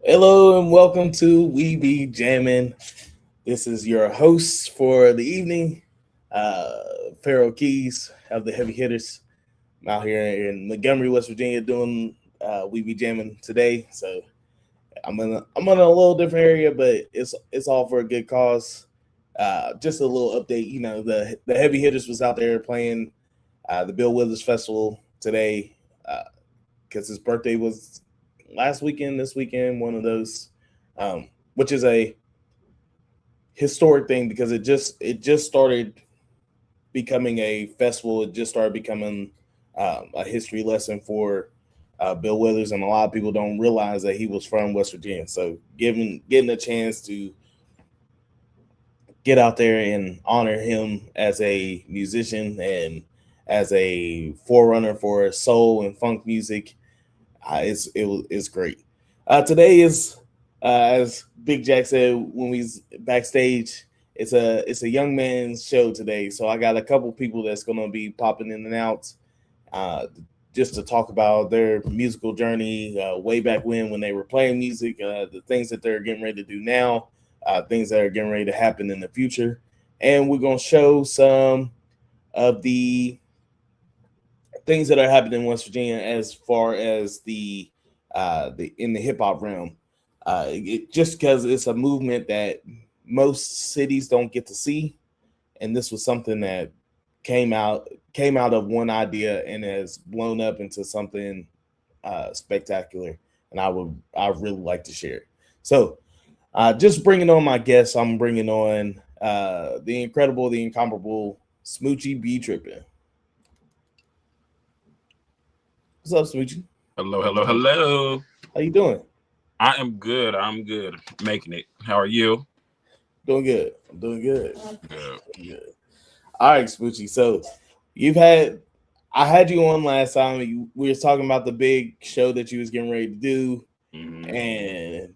Hello and welcome to We Be Jammin. This is your host for the evening, Pharaoh Keys of the Heavy Hitters. I'm out here in Montgomery, West Virginia, doing We Be Jammin today. So I'm in a little different area, but it's all for a good cause. Just a little update. The Heavy Hitters was out there playing the Bill Withers Festival today because his birthday was last weekend, this weekend, one of those, which is a historic thing because it just started becoming a festival. It just started becoming a history lesson for Bill Withers, and a lot of people don't realize that he was from West Virginia. So getting a chance to get out there and honor him as a musician and as a forerunner for soul and funk music, it's great. Today is, as Big Jack said when we was backstage, it's a young man's show today. So I got a couple people that's gonna be popping in and out, uh, just to talk about their musical journey, way back when they were playing music, the things that they're getting ready to do now, things that are getting ready to happen in the future, and we're gonna show some of the things that are happening in West Virginia as far as the in the hip hop realm. Just because it's a movement that most cities don't get to see, and this was something that came out came out of one idea and has blown up into something spectacular. And I really like to share it. So, just bringing on my guests, I'm bringing on the incredible, the incomparable Smoochie B Trippin'. What's up, Smoochie? Hello, hello, hello. How you doing? I am good. I'm good. Making it. How are you? Doing good. I'm doing good. Good. Good. All right, Smoochie. So you've had I had you on last time. We were talking about the big show that you was getting ready to do, hmm and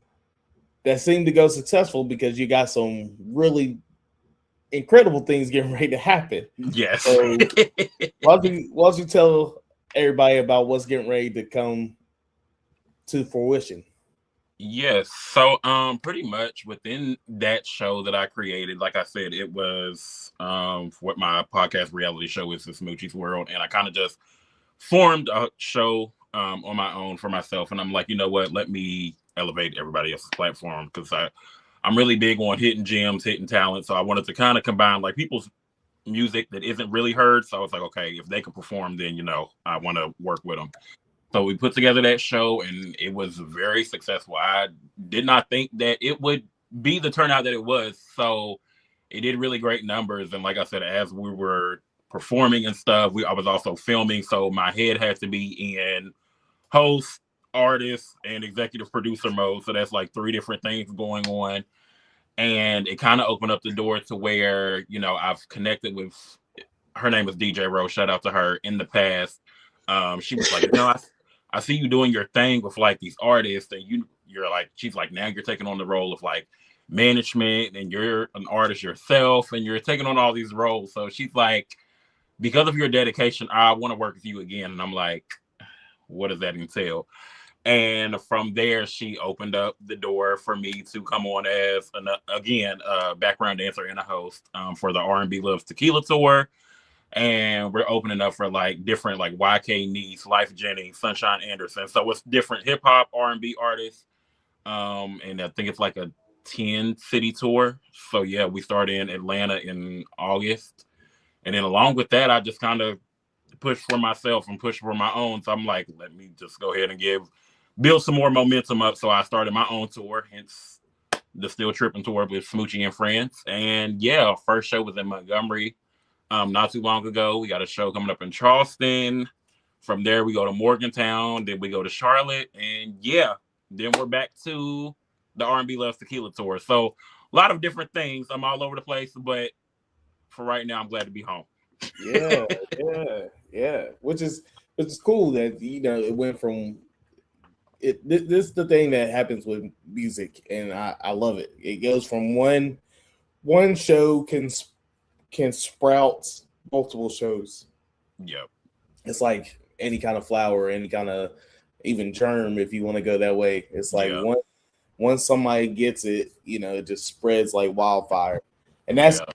that seemed to go successful because you got some really incredible things getting ready to happen. Yes. So why don't you tell everybody about what's getting ready to come to fruition? Yes. So pretty much within that show that I created, like I said, it was what my podcast reality show is, the Smoochie's World, and I kind of just formed a show on my own for myself, and I'm like, you know what, let me elevate everybody else's platform because I'm really big on hitting gems, hitting talent. So I wanted to kind of combine like people's music that isn't really heard. So I was like, okay, if they can perform, then I want to work with them. So we put together that show, and it was very successful. I did not think that it would be the turnout that it was. So it did really great numbers. And like I said, as we were performing and stuff, I was also filming. So my head has to be in host, artist, and executive producer mode. So that's like three different things going on, and it kind of opened up the door to where I've connected with, her name is DJ Rose, shout out to her, in the past. She was like, I see you doing your thing with like these artists, and you're like, she's like, now you're taking on the role of like management, and you're an artist yourself, and you're taking on all these roles. So she's like, because of your dedication, I want to work with you again. And I'm like, what does that entail? And from there, she opened up the door for me to come on as again a background dancer and a host for the R&B Loves Tequila tour. And we're opening up for like different like YK Nice, Life Jennings, Sunshine Anderson. So it's different hip hop R&B artists. And I think it's like a 10 city tour. So yeah, we start in Atlanta in August, and then along with that, I just kind of push for myself and push for my own. So I'm like, let me just go ahead and build some more momentum up. So I started my own tour, hence the Still Tripping tour with Smoochie and Friends. And yeah, first show was in Montgomery not too long ago. We got a show coming up in Charleston. From there, we go to Morgantown. Then we go to Charlotte. And yeah, then we're back to the R&B Loves Tequila tour. So a lot of different things. I'm all over the place, but for right now, I'm glad to be home. Yeah, yeah. Which is cool that it went from it. This is the thing that happens with music, and I love it. It goes from one show can sprout multiple shows. Yep. It's like any kind of flower, any kind of even germ, if you want to go that way. It's like Yeah. once somebody gets it, it just spreads like wildfire. And Yeah.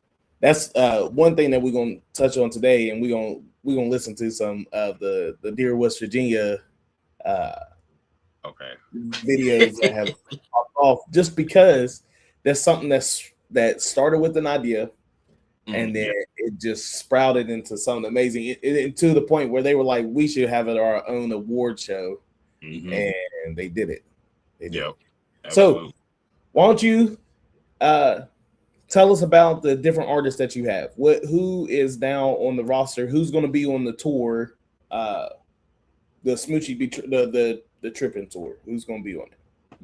that's one thing that we're gonna touch on today, and we're gonna listen to some of the Dear West Virginia uh, Okay. videos that have popped off, just because there's something that started with an idea, and then Yeah. it just sprouted into something amazing, to the point where they were like, we should have it our own award show, Mm-hmm. and they did it. They did Yep. it. So Absolutely. why don't you uh, tell us about the different artists that you have? Who is now on the roster? Who's going to be on the tour? Uh, the Smoochie the Tripping tour. Who's going to be on it?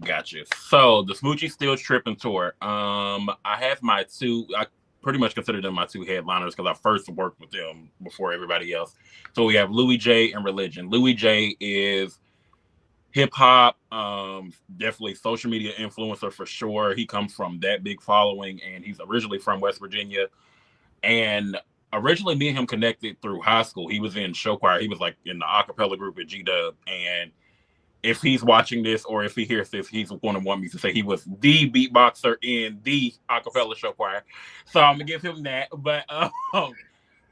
Gotcha. So the Smoochie Still Tripping tour. I have my two. I pretty much consider them my two headliners because I first worked with them before everybody else. So we have Louis J and Religion. Louis J is hip hop, definitely social media influencer for sure. He comes from that big following, and he's originally from West Virginia. And originally, me and him connected through high school. He was in show choir. He was like in the acapella group at G Dub, and if he's watching this or if he hears this, he's going to want me to say he was the beatboxer in the acapella show choir. So I'm gonna give him that. But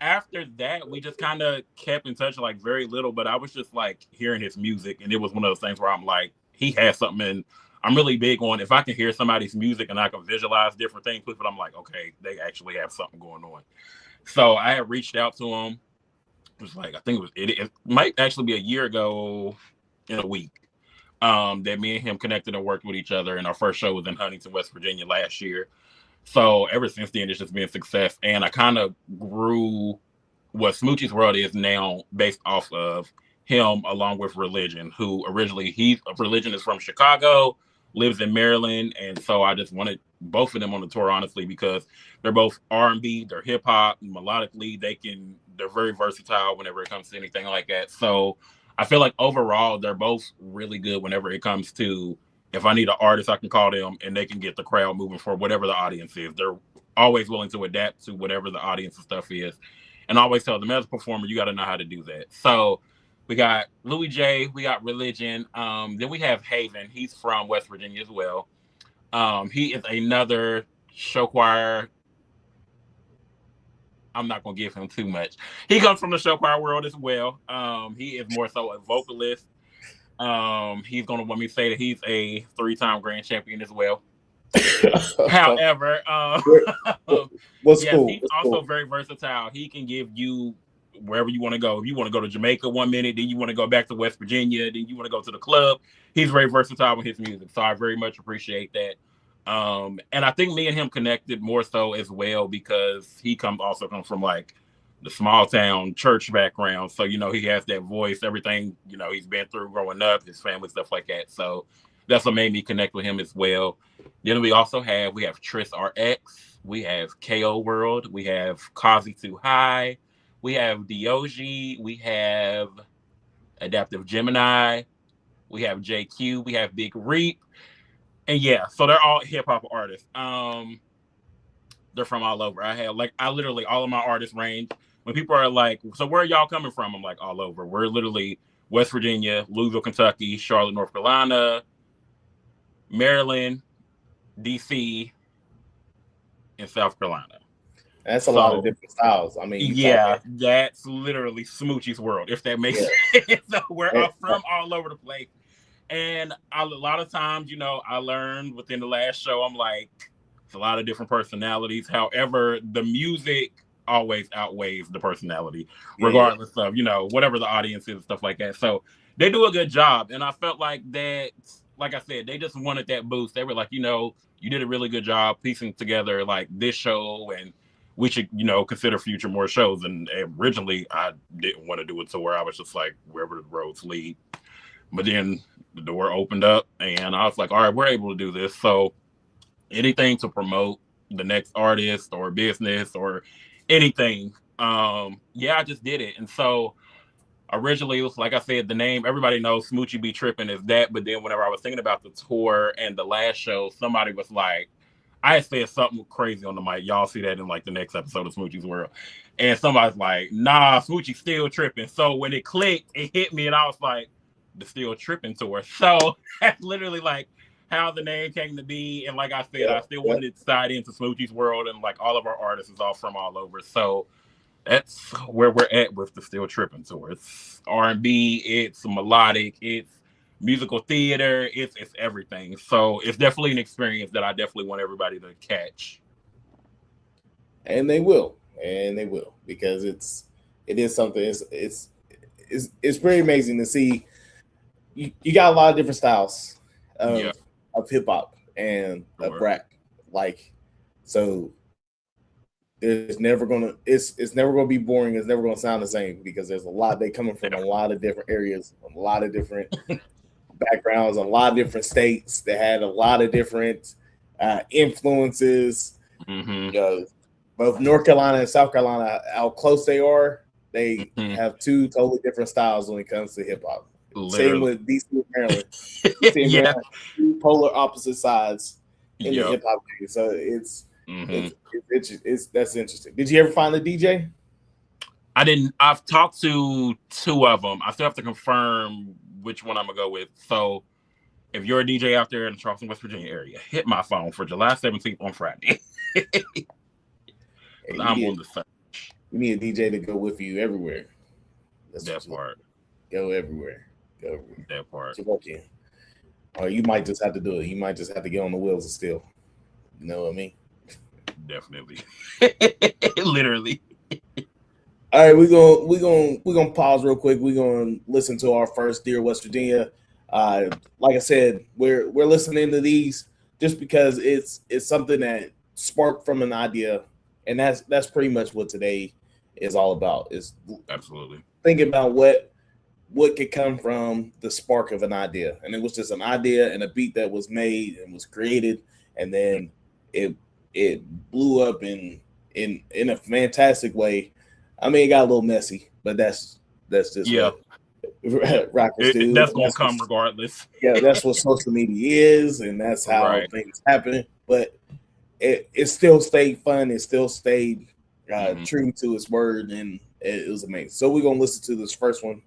after that, we just kind of kept in touch, like very little. But I was just like hearing his music, and it was one of those things where I'm like, he has something. And I'm really big on if I can hear somebody's music and I can visualize different things with it, I'm like, okay, they actually have something going on. So I had reached out to him. It was like I think it might actually be a year ago in a week that me and him connected and worked with each other. And our first show was in Huntington, West Virginia last year. So ever since then, it's just been a success. And I kind of grew what Smoochie's World is now based off of him along with Religion, who originally Religion is from Chicago, lives in Maryland. And so I just wanted both of them on the tour, honestly, because they're both R&B, they're hip hop, melodically, they're very versatile whenever it comes to anything like that. So I feel like overall they're both really good whenever it comes to if I need an artist, I can call them and they can get the crowd moving for whatever the audience is. They're always willing to adapt to whatever the audience and stuff is. And I always tell them as a performer, you got to know how to do that. So we got Louis J, we got Religion. Then we have Haven. He's from West Virginia as well. He is another show choir. I'm not gonna give him too much. He comes from the show choir world as well. He is more so a vocalist. He's gonna want me to say that he's a 3-time grand champion as well. However, What's yes, cool? he's also very versatile. He can give you wherever you want to go. If you want to go to Jamaica 1 minute, then you want to go back to West Virginia, then you want to go to the club. He's very versatile with his music, so I very much appreciate that. And I think me and him connected more so as well because he also comes from like the small town church background. So, he has that voice, everything, he's been through growing up, his family, stuff like that. So that's what made me connect with him as well. Then we have Tris RX, we have KO World, we have Kazi Too High, we have Dioji, we have Adaptive Gemini, we have JQ, we have Big Reap. And yeah, so they're all hip hop artists. They're from all over. I literally all of my artists range. When people are like, "So where are y'all coming from?" I'm like, all over. We're literally West Virginia, Louisville, Kentucky, Charlotte, North Carolina, Maryland, DC, and South Carolina. That's a lot of different styles. I mean, yeah, that's literally Smoochie's world, if that makes sense. So we're from all over the place. And a lot of times, I learned within the last show, I'm like, it's a lot of different personalities. However, the music always outweighs the personality, regardless of, whatever the audience is and stuff like that. So they do a good job. And I felt like that, like I said, they just wanted that boost. They were like, you did a really good job piecing together like this show, and we should, consider future more shows. And originally I didn't want to do it to where I was just like, wherever the roads lead. But then the door opened up and I was like, all right, we're able to do this. So anything to promote the next artist or business or anything. I just did it. And so originally it was like I said, the name, everybody knows Smoochie Be Tripping is that. But then whenever I was thinking about the tour and the last show, somebody was like, I said something crazy on the mic. Y'all see that in like the next episode of Smoochie's World. And somebody's like, nah, Smoochie's still tripping. So when it clicked, it hit me and I was like, the Still Tripping tour. So that's literally like how the name came to be. And like I said, Yeah, I still yeah. wanted it to tie into Smoochie's world, and like all of our artists is all from all over. So that's where we're at with the Still Tripping tour. It's R&B, it's melodic, it's musical theater, it's everything. So it's definitely an experience that I definitely want everybody to catch. And they will, and they will, because it is something. It's pretty amazing to see. You got a lot of different styles Yeah, of hip hop and of sure. rap, like so. There's never gonna it's never gonna be boring. It's never gonna sound the same because there's a lot. They coming from a lot of different areas, a lot of different backgrounds, a lot of different states that had a lot of different influences. Mm-hmm. You know, both North Carolina and South Carolina, how close they are, they Mm-hmm. have two totally different styles when it comes to hip hop. Same Literally. with DC and Maryland. DC and Yeah. Maryland, two polar opposite sides in the Yep. hip hop game. So Mm-hmm. it's that's interesting. Did you ever find the DJ? I didn't. I've talked to two of them. I still have to confirm which one I'm gonna go with. So if you're a DJ out there in the Charleston, West Virginia area, hit my phone for July 17th on Friday. Hey, I'm on the site. you need a DJ to go with you everywhere. That's what That you part. go everywhere. Go everywhere. That part. You walk in. Or you might just have to do it. You might just have to get on the wheels and still. You know what I mean? Definitely. Literally. All right, we're gonna pause real quick. We're gonna listen to our first Dear West Virginia. Like I said, we're listening to these just because it's something that sparked from an idea, and that's pretty much what today is all about. Is Absolutely. thinking about what could come from the spark of an idea, and it was just an idea and a beat that was made and was created, and then it it blew up in a fantastic way. I mean, it got a little messy, but that's just Yeah. what Yeah. rappers do, That's and gonna come regardless. yeah, that's what social media is, and that's how Right. things happen. But it still stayed fun. It still stayed Mm-hmm. true to its word, and it was amazing. So we're gonna listen to this first one,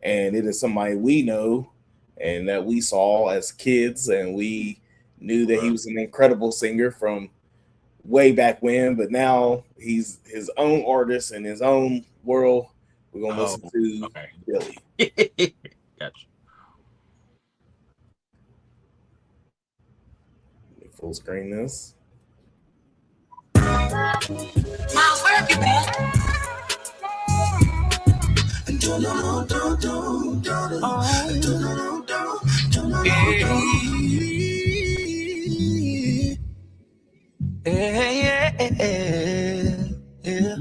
and it is somebody we know and that we saw as kids, and we knew that he Okay. was an incredible singer from way back when, but now he's his own artist in his own world. We're gonna Oh, listen to okay. Billy. Gotcha. Let me full screen this. Miles, where have you been? Yeah.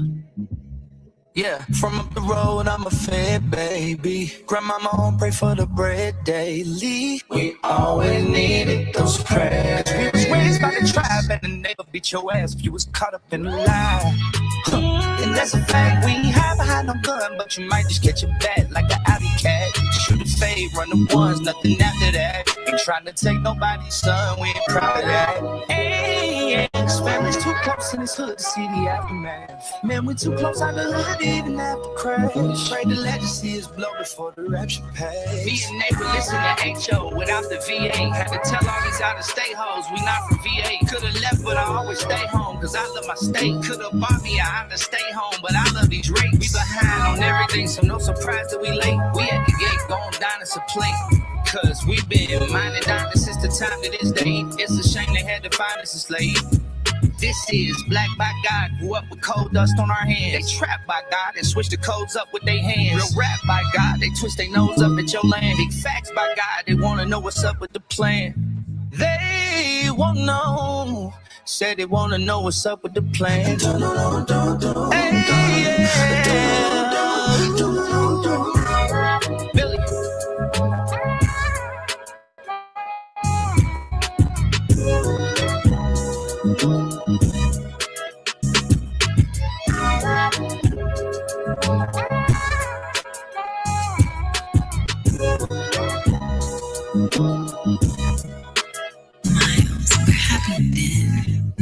Yeah, from up the road, I'm a fed baby. Grandmama home, pray for the bread daily. We always needed those prayers. We was raised by the tribe, and the neighbor beat your ass if you was caught up in the lie. And that's a fact, we ain't hide behind no gun, but you might just catch a bat like an alley cat. Shoot a fade, run the ones, nothing after that. Ain't trying to take nobody's son, we ain't proud of that. Hey, yeah, this family's too close in this hood to see the aftermath. Man, we too close out the hood even after crash. Pray the legacy is blow before the rapture pass. Me and neighbor listen to HO without the VA. Had to tell all these out-of-state hoes we not from VA. Could've left, but I always stay home, cause I love my state. Could've bought me a Honda, stay home, but I love these rates. We behind on everything, so no surprise that we late. We at the gate, gon' dine us a plate. Cause we been minding down since the time to this day. It's a shame they had to find us enslaved. This is black by God, grew up with cold dust on our hands. They trapped by God and switch the codes up with their hands. Real rap by God, they twist their nose up at your land. Big facts by God, they wanna know what's up with the plan. They won't know. Said they wanna know what's up with the plan. Hey, yeah. Billy. Miles, where have you been?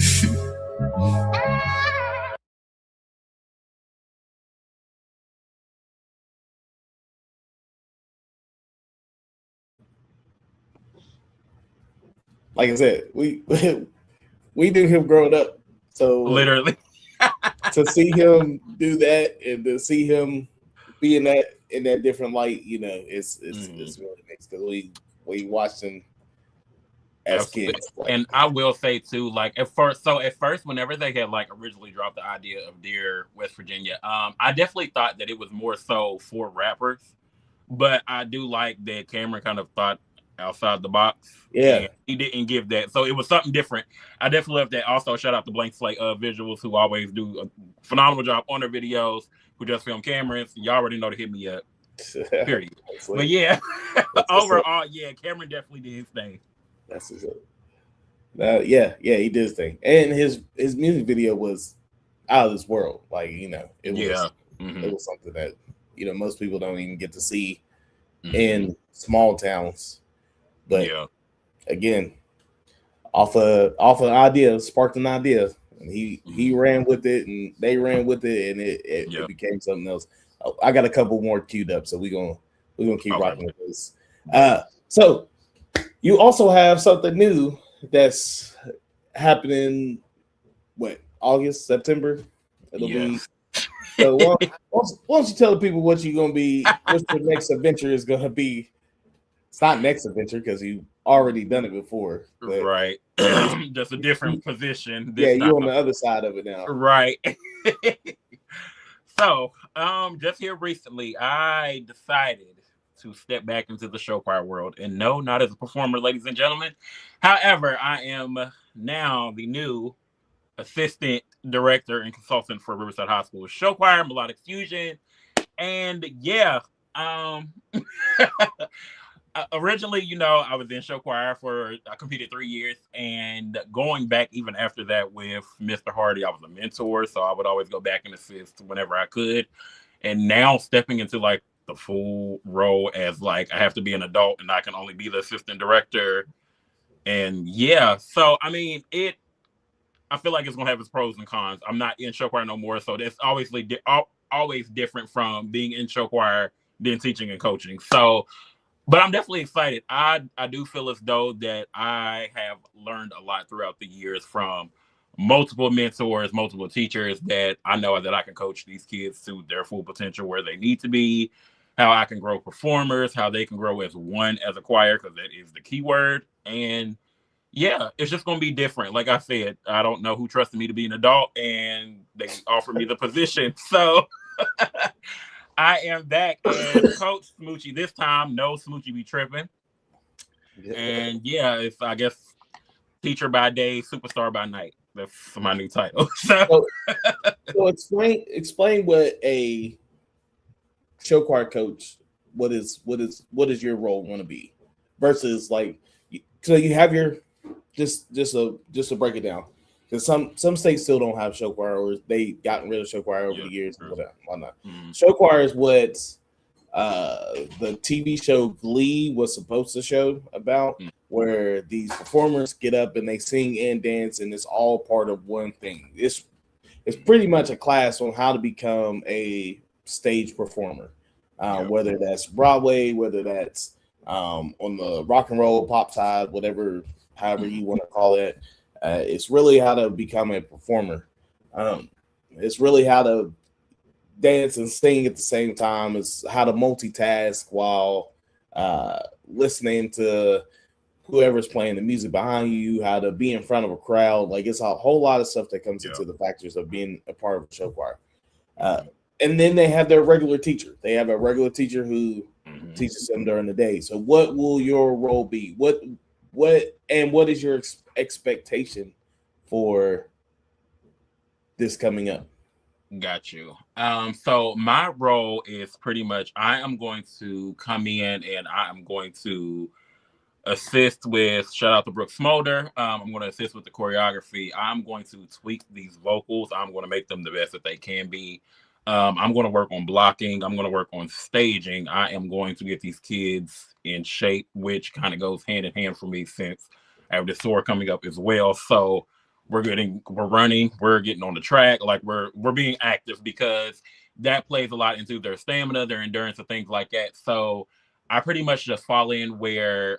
like I said, we we knew him growing up, so Literally. to see him do that and to see him be in that different light, it's really mixed because we watched him as Absolutely. kids. Like, And I will say too, like at first, whenever they had like originally dropped the idea of Dear West Virginia, I definitely thought that it was more so for rappers. But I do like that Cameron kind of thought outside the box. yeah, And he didn't give that. So it was something different. I definitely love that. Also, shout out to Blank Slate Visuals, who always do a phenomenal job on their videos, who just film Cameron's. Y'all already know to hit me up. Period. But yeah, overall, yeah, Cameron definitely did his thing. That's his. Yeah, he did his thing, and his music video was out of this world. Like it was something that most people don't even get to see in small towns. But again, off an idea, sparked an idea, and he ran with it, and they ran with it, and it became something else. I got a couple more queued up, so we're gonna keep rocking with this. So you also have something new that's happening. What, August, September? It'll be. So why don't you tell the people what you're gonna be? What your next adventure is gonna be? It's not next adventure because you already done it before, right? Just a different position. Yeah, you're on the other side of it now, right? So, just here recently, I decided to step back into the show choir world, and no, not as a performer, ladies and gentlemen. However, I am now the new assistant director and consultant for Riverside High School show choir, melodic fusion, and yeah, originally, I was in show choir I competed 3 years, and going back even after that with Mr. Hardy, I was a mentor, so I would always go back and assist whenever I could. And now stepping into like the full role as like I have to be an adult and I can only be the assistant director. And yeah, so I mean, I feel like it's gonna have its pros and cons. I'm not in show choir no more, so that's obviously always different from being in show choir than teaching and coaching. So, but I'm definitely excited. I do feel as though that I have learned a lot throughout the years from multiple mentors, multiple teachers that I know that I can coach these kids to their full potential where they need to be, how I can grow performers, how they can grow as one as a choir, because that is the key word. And yeah, it's just going to be different. Like I said, I don't know who trusted me to be an adult, and they offered me the position. So I am back as Coach Smoochie. This time, no Smoochie be tripping. And yeah, it's, I guess, teacher by day, superstar by night. That's my new title. So explain what a show choir coach, what is your role going to be versus like, so you have your just to break it down, because some states still don't have show choir, or they gotten rid of show choir over the years. Why not? Show choir is what the TV show Glee was supposed to show about, where these performers get up and they sing and dance, and it's all part of one thing. It's pretty much a class on how to become a stage performer, whether that's Broadway, whether that's on the rock and roll pop side, however you want to call it. It's really how to become a performer. It's really how to dance and sing at the same time. It's how to multitask while listening to whoever's playing the music behind you, how to be in front of a crowd. Like, it's a whole lot of stuff that comes into the factors of being a part of a show choir. And then they have their regular teacher. They have a regular teacher who teaches them during the day. So what will your role be? What is your expectation for this coming up? Got you. So my role is pretty much, I am going to come in and I am going to assist with, shout out to Brooke Smolder. I'm going to assist with the choreography. I'm going to tweak these vocals. I'm going to make them the best that they can be. I'm going to work on blocking. I'm going to work on staging. I am going to get these kids in shape, which kind of goes hand in hand for me since I have the tour coming up as well. So we're running, we're getting on the track, like we're being active, because that plays a lot into their stamina, their endurance, and things like that. So I pretty much just fall in where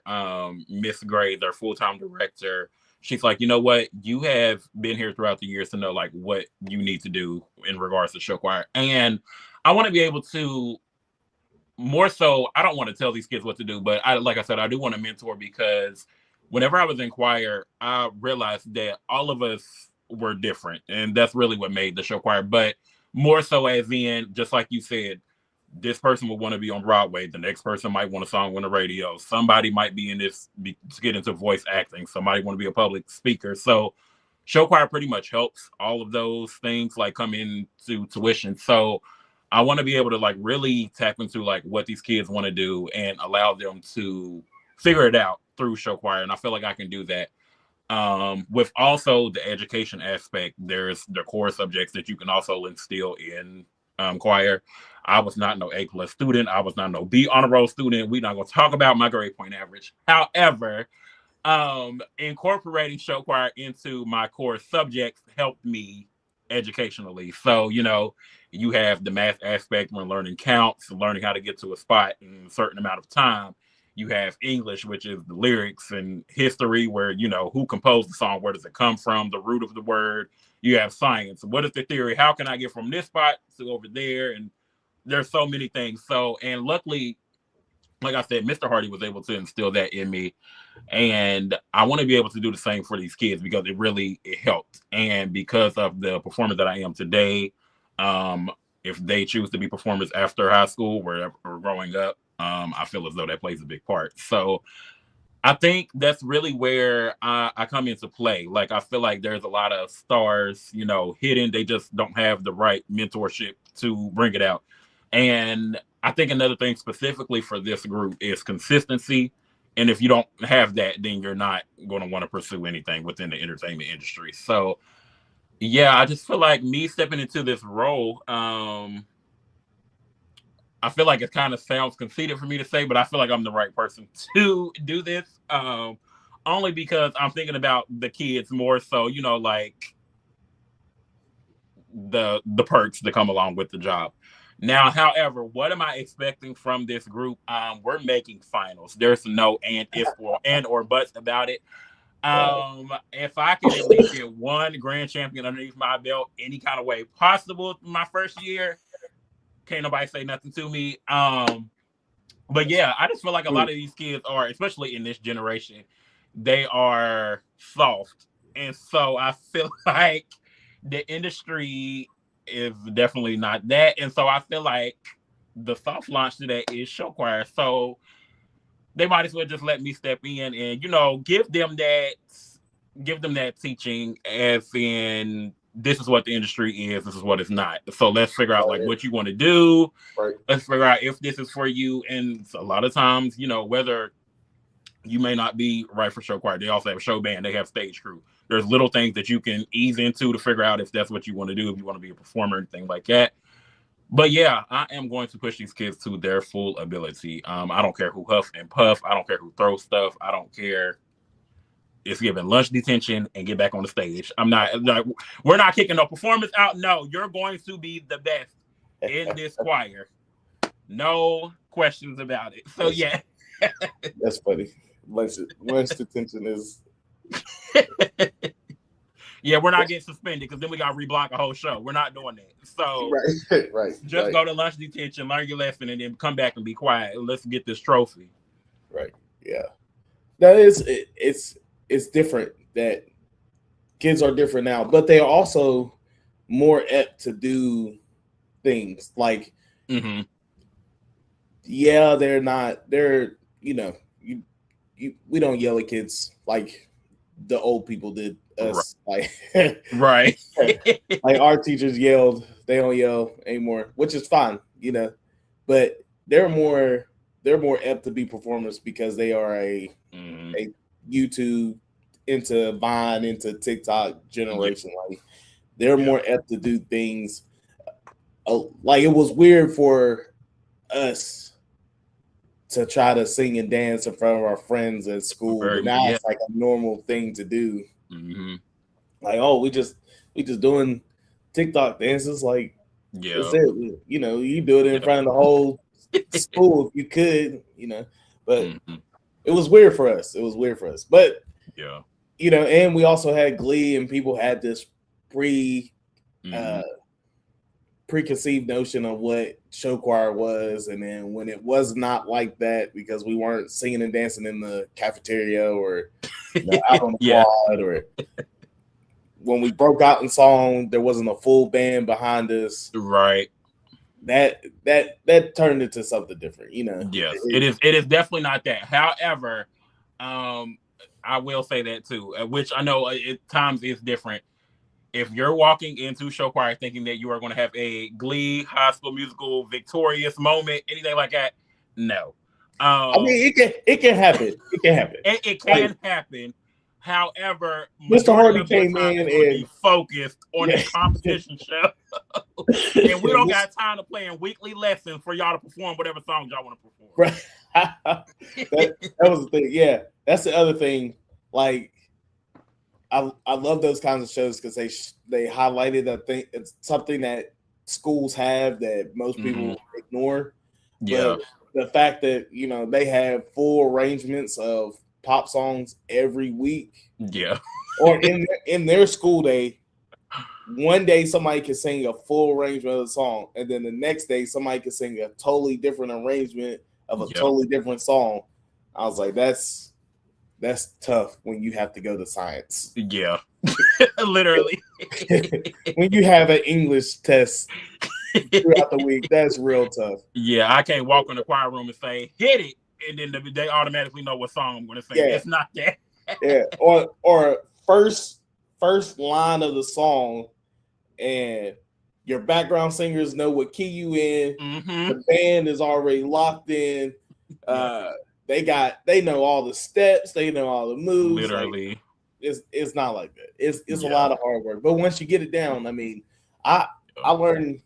Miss Gray, their full-time director, she's like, you know what, you have been here throughout the years to know like what you need to do in regards to show choir, and I want to be able to more so. I don't want to tell these kids what to do, but like I said, I do want to mentor, because whenever I was in choir, I realized that all of us were different, and that's really what made the show choir. But more so, as in, just like you said, this person will want to be on Broadway. The next person might want a song on the radio. Somebody might be in this to get into voice acting. Somebody want to be a public speaker. So show choir pretty much helps all of those things like come into tuition. So I want to be able to like really tap into like what these kids want to do and allow them to figure it out through show choir. And I feel like I can do that. With also the education aspect, there's the core subjects that you can also instill in choir. I was not no A+ student. I was not no B honor roll student. We're not going to talk about my grade point average. However, incorporating show choir into my core subjects helped me educationally. So, you know, you have the math aspect when learning counts, learning how to get to a spot in a certain amount of time. You have English, which is the lyrics, and history, where, you know, who composed the song, where does it come from, the root of the word. You have science. What is the theory? How can I get from this spot to over there? And there's so many things. So, and luckily, like I said, Mr. Hardy was able to instill that in me. And I want to be able to do the same for these kids, because it helped. And because of the performer that I am today, if they choose to be performers after high school or growing up, I feel as though that plays a big part. So I think that's really where I come into play. Like, I feel like there's a lot of stars, you know, hidden. They just don't have the right mentorship to bring it out. And I think another thing specifically for this group is consistency. And if you don't have that, then you're not going to want to pursue anything within the entertainment industry. So, yeah, I just feel like me stepping into this role, I feel like it kind of sounds conceited for me to say, but I feel like I'm the right person to do this. Only because I'm thinking about the kids more so, you know, like the perks that come along with the job. Now, however, what am I expecting from this group? We're making finals. There's no and if or buts about it. If I can at least get one grand champion underneath my belt any kind of way possible my first year, can't nobody say nothing to me. But yeah, I just feel like a lot of these kids are, especially in this generation, they are soft. And so I feel like the industry is definitely not that. And so I feel like the soft launch to that is show choir. So they might as well just let me step in and, you know, give them that teaching, as in, this is what the industry is, this is what it's not. So let's figure out like what you want to do. Right. Let's figure out if this is for you. And a lot of times, you know, whether you may not be right for show choir, they also have a show band, they have stage crew. There's little things that you can ease into to figure out if that's what you want to do, if you want to be a performer and things like that. But yeah, I am going to push these kids to their full ability. I don't care who huff and puff. I don't care who throws stuff. I don't care. It's giving lunch detention and get back on the stage. I'm not like, we're not kicking no performance out. No, you're going to be the best in this choir. No questions about it. So yeah. That's funny. Lunch detention is. Yeah, we're not getting suspended, because then we got to reblock a whole show. We're not doing that. So right. Just go to lunch detention, learn your lesson, and then come back and be quiet. Let's get this trophy. Right. Yeah. That is, it's different that kids are different now, but they are also more apt to do things like, yeah, they're, you know, we don't yell at kids like the old people did us. Right. Like, right. Like our teachers yelled, they don't yell anymore, which is fine, you know, but they're more apt to be performers because they are a YouTube into Vine, into TikTok generation. Like, they're more apt to do things. Like, it was weird for us to try to sing and dance in front of our friends at school, but now it's like a normal thing to do. Like, oh, we just doing TikTok dances. Like, that's it. You know, you do it in front of the whole school if you could, but it was weird for us. But yeah, and we also had Glee, and people had this preconceived notion of what show choir was, and then when it was not like that, because we weren't singing and dancing in the cafeteria or out on the quad, or when we broke out in song, there wasn't a full band behind us. Right. That turned into something different, Yes, it is definitely not that. However, I will say that too, which I know at times is different. If you're walking into show choir thinking that you are going to have a Glee, High School Musical, victorious moment, anything like that, no. I mean, it can happen. It can happen. It can happen. However, Mr. Hardy came in and be focused on the competition show, and we don't got time to play in weekly lessons for y'all to perform whatever songs y'all want to perform. Right. that was the thing. Yeah, that's the other thing. Like, I love those kinds of shows because they highlighted that thing. It's something that schools have that most people ignore. Yeah. But the fact that they have full arrangements of pop songs every week. Yeah. Or in their school day, one day somebody can sing a full arrangement of the song, and then the next day somebody can sing a totally different arrangement of a totally different song. I was like, that's tough when you have to go to science. Yeah. Literally. When you have an English test throughout the week, that's real tough. Yeah, I can't walk in the choir room and say, hit it, and then they automatically know what song I'm going to sing. Yeah. It's not that. Yeah, or first line of the song, and your background singers know what key you in. The band is already locked in. They know all the steps, they know all the moves. Literally, like, it's not like that. It's a lot of hard work, but once you get it down, I mean, I learned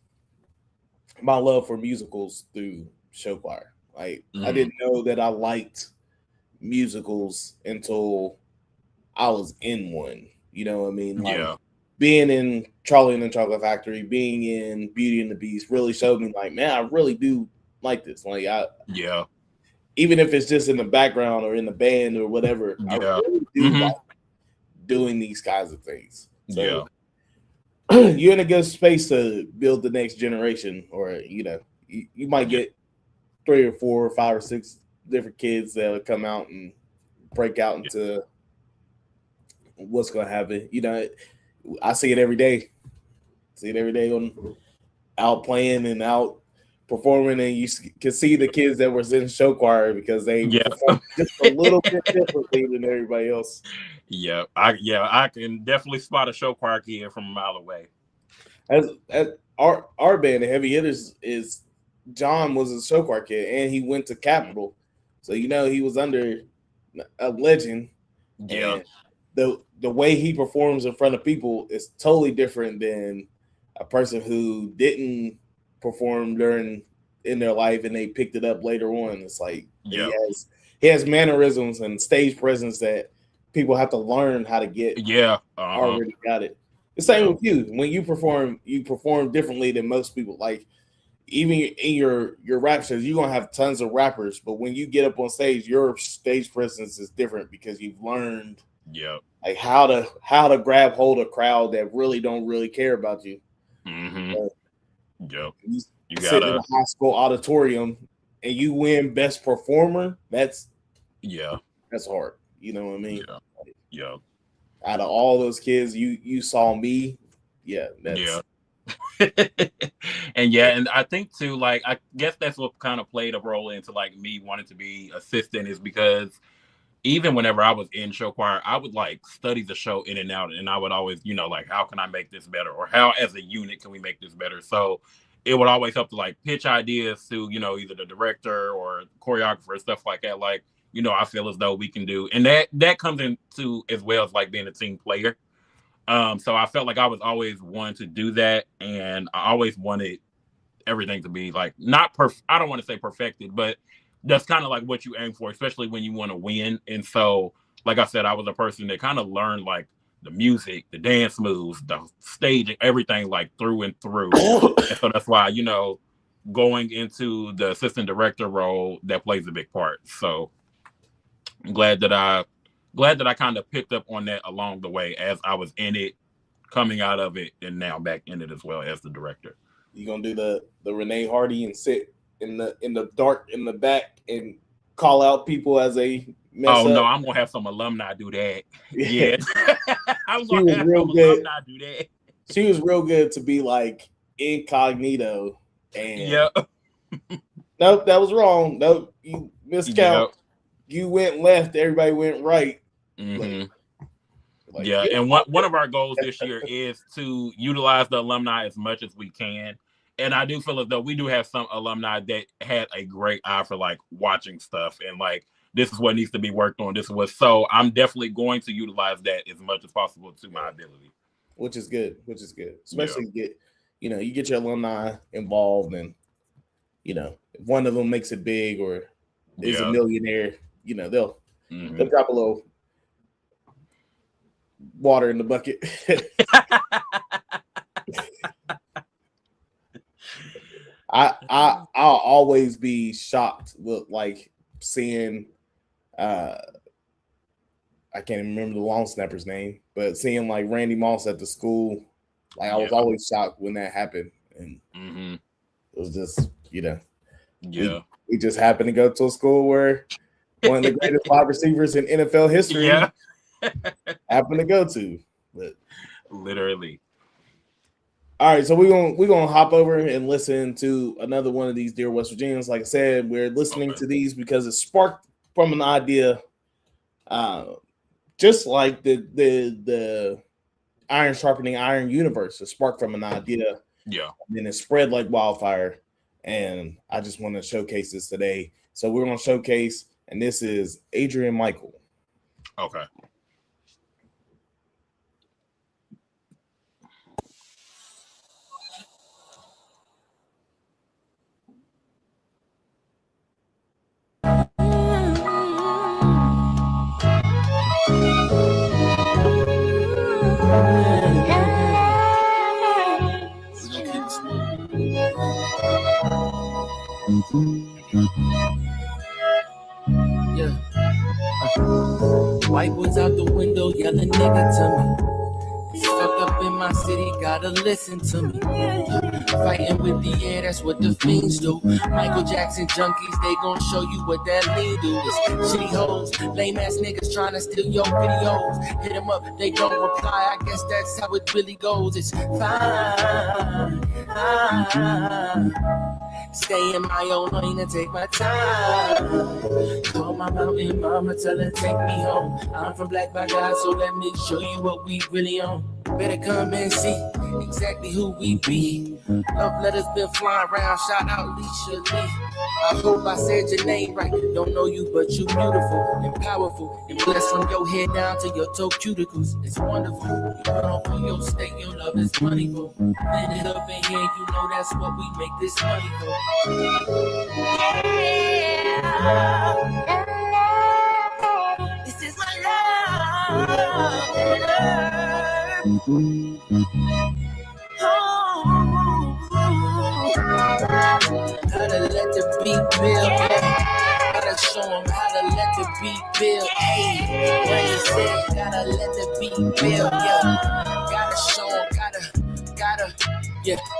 my love for musicals through show choir. Like, I didn't know that I liked musicals until I was in one. You know what I mean? Like, being in Charlie and the Chocolate Factory, being in Beauty and the Beast really showed me, like, man, I really do like this. Like, even if it's just in the background or in the band or whatever, I really do like doing these kinds of things. So you're in a good space to build the next generation, or you might get 3 or 4 or 5 or 6 different kids that'll come out and break out into what's going to happen. I see it every day. Out playing and out performing, and you can see the kids that were in show choir because they perform just a little bit differently than everybody else. I can definitely spot a show choir kid from a mile away. As our band, the Heavy Hitters, is John was a show choir kid, and he went to Capitol, so he was under a legend. Yeah, and the way he performs in front of people is totally different than a person who didn't perform in their life and they picked it up later on. It's like he has mannerisms and stage presence that people have to learn how to get. Already got it. The same with you. When you perform differently than most people. Like, even in your rap shows, you're gonna have tons of rappers, but when you get up on stage, your stage presence is different because you've learned like how to grab hold of a crowd that really don't really care about you. You sit in a high school auditorium and you win best performer. That's hard. You know what I mean? Out of all those kids, you saw me. And I think too, like, I guess that's what kind of played a role into like me wanting to be assistant, is because even whenever I was in show choir, I would like study the show in and out, and I would always, like, how can I make this better, or how as a unit can we make this better? So it would always help to like pitch ideas to, either the director or choreographer and stuff like that. Like, I feel as though we can do, and that comes into as well as like being a team player. So I felt like I was always one to do that, and I always wanted everything to be like I don't want to say perfected, but that's kind of like what you aim for, especially when you want to win. And so, like I said, I was a person that kind of learned like the music, the dance moves, the staging, everything like through and through. And so that's why, going into the assistant director role, that plays a big part. So I'm glad that I kind of picked up on that along the way as I was in it, coming out of it, and now back in it as well as the director. You gonna do the Renee Hardy and sit in the dark in the back and call out people as they mess up? No, I'm gonna have some alumni do that. Yeah. I'm gonna have some alumni do that. She was real good to be like incognito. And nope, that was wrong. Nope, you miscount. Yep. You went left, everybody went right. Mm-hmm. And one of our goals this year is to utilize the alumni as much as we can. And I do feel as though we do have some alumni that had a great eye for like watching stuff and like, this is what needs to be worked on. This is what, so I'm definitely going to utilize that as much as possible to my ability. Which is good. Especially you get your alumni involved, and if one of them makes it big or is a millionaire, they'll drop a little water in the bucket. I'll always be shocked with like seeing I can't even remember the long snapper's name, but seeing like Randy Moss at the school, like I was always shocked when that happened. And it was just, we just happened to go to a school where one of the greatest wide receivers in NFL history happened to go to. But literally. All right, so we're gonna hop over and listen to another one of these Dear West Virginians. Like I said, we're listening to these because it sparked from an idea, just like the iron sharpening iron universe. It sparked from an idea, and then it spread like wildfire. And I just want to showcase this today. So we're gonna showcase, and this is Adrian Michael. Okay. White boys out the window yelling nigga to me. Stuck up in my city, gotta listen to me. Fighting with the air, that's what the fiends do. Michael Jackson junkies, they gon' show you what that lean do. It's shitty hoes, lame ass niggas trying to steal your videos. Hit them up, they don't reply, I guess that's how it really goes. It's fine. Stay in my own lane and take my time. Call my mountain mama, tell her take me home. I'm from Black by God, so let me show you what we really on. Better come and see exactly who we be. Love letters been flying around, shout out Leisha Lee. I hope I said your name right. Don't know you, but you beautiful and powerful and blessed from your head down to your toe cuticles. It's wonderful. You put on for your state, your love is moneyful. Land it up in here, you know that's what we make this money for. This is my love. Gotta let the beat build, gotta show them how to let the beat build. Hey, what you said, gotta let the beat build, gotta show them, gotta,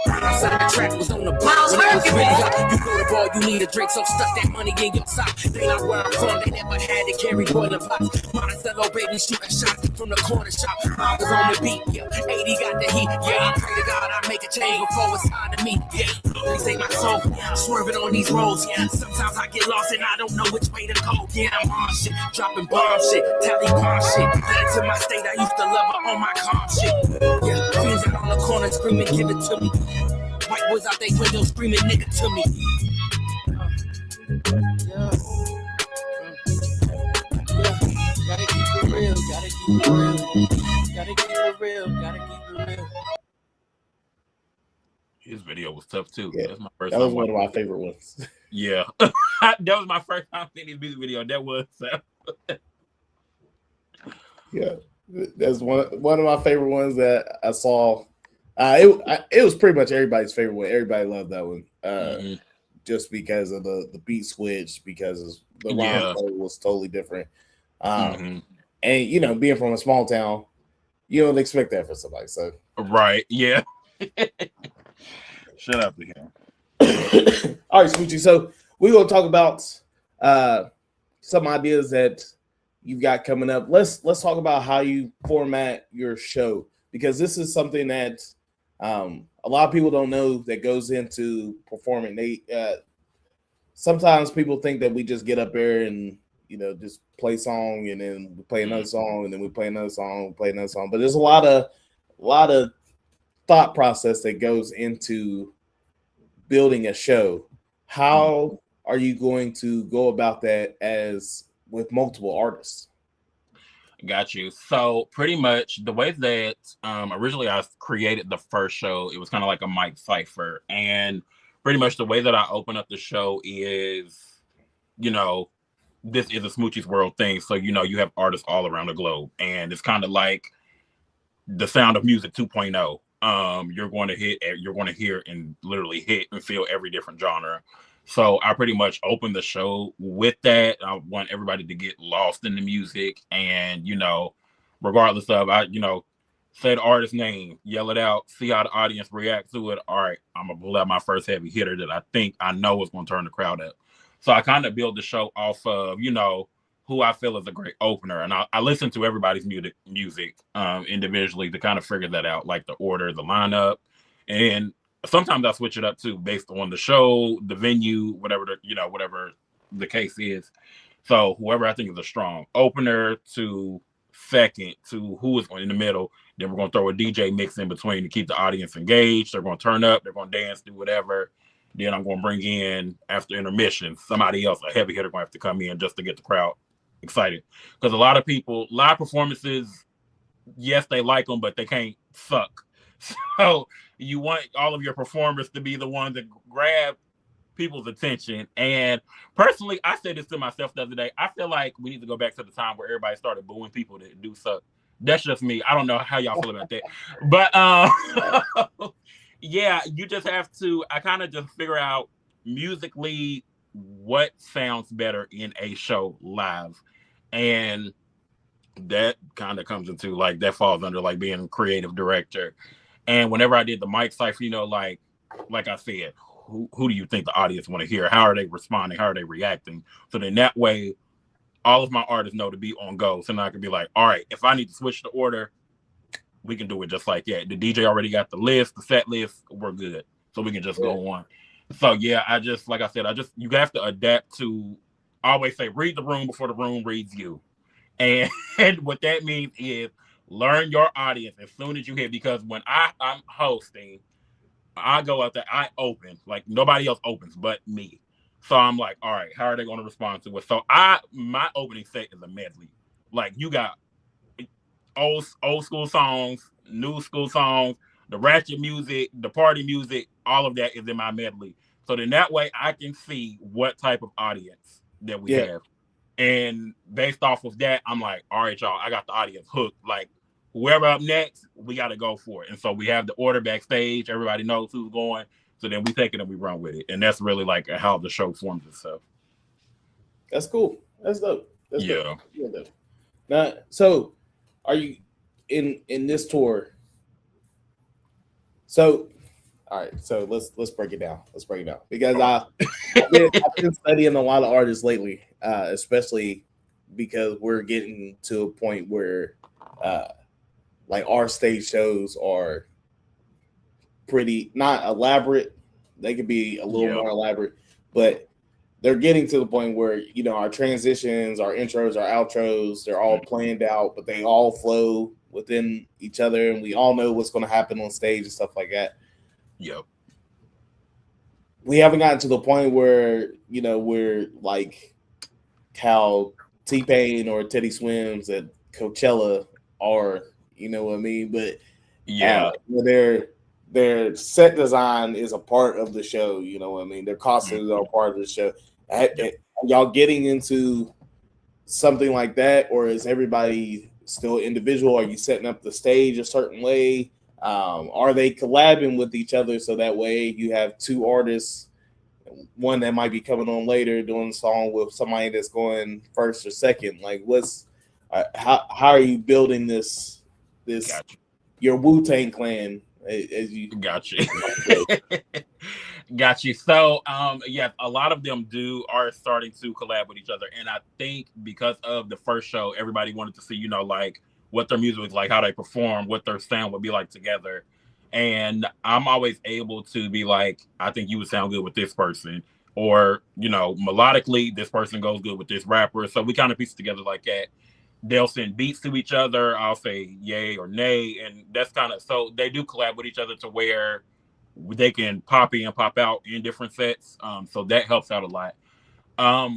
outside the track was on the block when it was really hot. You go to bar, you need a drink, so stuck that money in your sock. They not where I'm from, they never had to carry boiling pots. Monticello baby shooting shots from the corner shop. I was on the beat, 80 got the heat, I pray to God I make a change before it's time to meet, Please save my soul, swerving on these roads, Sometimes I get lost and I don't know which way to go, I'm on shit, dropping bomb shit, tally bomb shit. Led to my state, I used to love her on my calm shit, fiends out on the corner screaming, give it to me. White boys out they window screaming nigga to me. Gotta keep it real, gotta keep it real. Gotta keep it real, gotta keep it real. His video was tough too. Yeah, That's my first that was one of my favorite ones. Yeah. That was my first time seeing his music video. That was yeah. That's one of my favorite ones that I saw It was pretty much everybody's favorite one. Everybody loved that one. Just because of the beat switch, because the rhyme flow was totally different. And being from a small town, you don't expect that for somebody. So right, yeah. Shut up to him. All right, Smoochie. So we're gonna talk about some ideas that you've got coming up. Let's talk about how you format your show, because this is something that a lot of people don't know that goes into performing. They sometimes people think that we just get up there and just play song, and then we play another song, and then we play another song, play another song. But there's a lot of thought process that goes into building a show. How are you going to go about that as with multiple artists? Got you. So pretty much the way that originally I created the first show, it was kind of like a mic cipher, and pretty much the way that I open up the show is, this is a Smoochie's World thing. So, you have artists all around the globe, and it's kind of like the Sound of Music 2.0. You're going to hear and literally hit and feel every different genre. So I pretty much opened the show with that. I want everybody to get lost in the music, and regardless of say the artist's name, yell it out, see how the audience reacts to it. All right, I'm gonna pull out my first heavy hitter that I think I know is gonna turn the crowd up. So I kind of build the show off of who I feel is a great opener, and I listen to everybody's music individually to kind of figure that out, like the order, the lineup, and sometimes I switch it up too based on the show, the venue, whatever the case is. So whoever I think is a strong opener to second to who is in the middle, then we're going to throw a DJ mix in between to keep the audience engaged. They're going to turn up, they're going to dance, do whatever. Then I'm going to bring in, after intermission, somebody else, a heavy hitter, going to have to come in just to get the crowd excited. Because a lot of people, live performances, yes, they like them, but they can't suck. So you want all of your performers to be the ones that grab people's attention. And personally, I said this to myself the other day. I feel like we need to go back to the time where everybody started booing people that do suck. That's just me. I don't know how y'all feel about that. But yeah, you just have to, I kind of just figure out musically what sounds better in a show live. And that kind of comes into that falls under being a creative director. And whenever I did the mic cipher, like I said, who do you think the audience want to hear? How are they responding? How are they reacting? So then that way, all of my artists know to be on go. So now I can be like, all right, if I need to switch the order, we can do it just like that. The DJ already got the list, the set list, we're good. So we can just go on. So yeah, like I said, you have to adapt to, I always say, read the room before the room reads you. And what that means is learn your audience as soon as you hit, because when I'm hosting, I go out there, I open, nobody else opens but me. So I'm like, all right, how are they going to respond to it? So my opening set is a medley. You got old school songs, new school songs, the ratchet music, the party music, all of that is in my medley. So then that way I can see what type of audience that we have. And based off of that, I'm like, all right, y'all, I got the audience hooked. Whoever up next, we got to go for it. And so we have the order backstage. Everybody knows who's going. So then we take it and we run with it. And that's really how the show forms itself. That's cool. That's dope. That's dope. Now, so are you in this tour? So, all right. So let's break it down. Because I've been studying a lot of artists lately, especially because we're getting to a point where our stage shows are pretty not elaborate. They could be a little more elaborate, but they're getting to the point where our transitions, our intros, our outros, they're all planned out, but they all flow within each other, and we all know what's going to happen on stage and stuff like that. Yep. We haven't gotten to the point where we're like how T-Pain or Teddy Swims at Coachella are. You know what I mean? But their set design is a part of the show. You know what I mean? Their costumes are a part of the show. Are y'all getting into something like that, or is everybody still individual? Are you setting up the stage a certain way? Are they collabing with each other so that way you have two artists, one that might be coming on later doing a song with somebody that's going first or second? Like, what's how are you building this Gotcha. your Wu-Tang clan as you Gotcha. Got you. So, yes, a lot of them are starting to collab with each other, and I think because of the first show, everybody wanted to see, like what their music was like, how they perform, what their sound would be like together. And I'm always able to be like, I think you would sound good with this person, or melodically, this person goes good with this rapper. So we kind of piece it together like that. They'll send beats to each other. I'll say yay or nay, and that's kind of so they do collab with each other to where they can pop in, pop out in different sets. So that helps out a lot.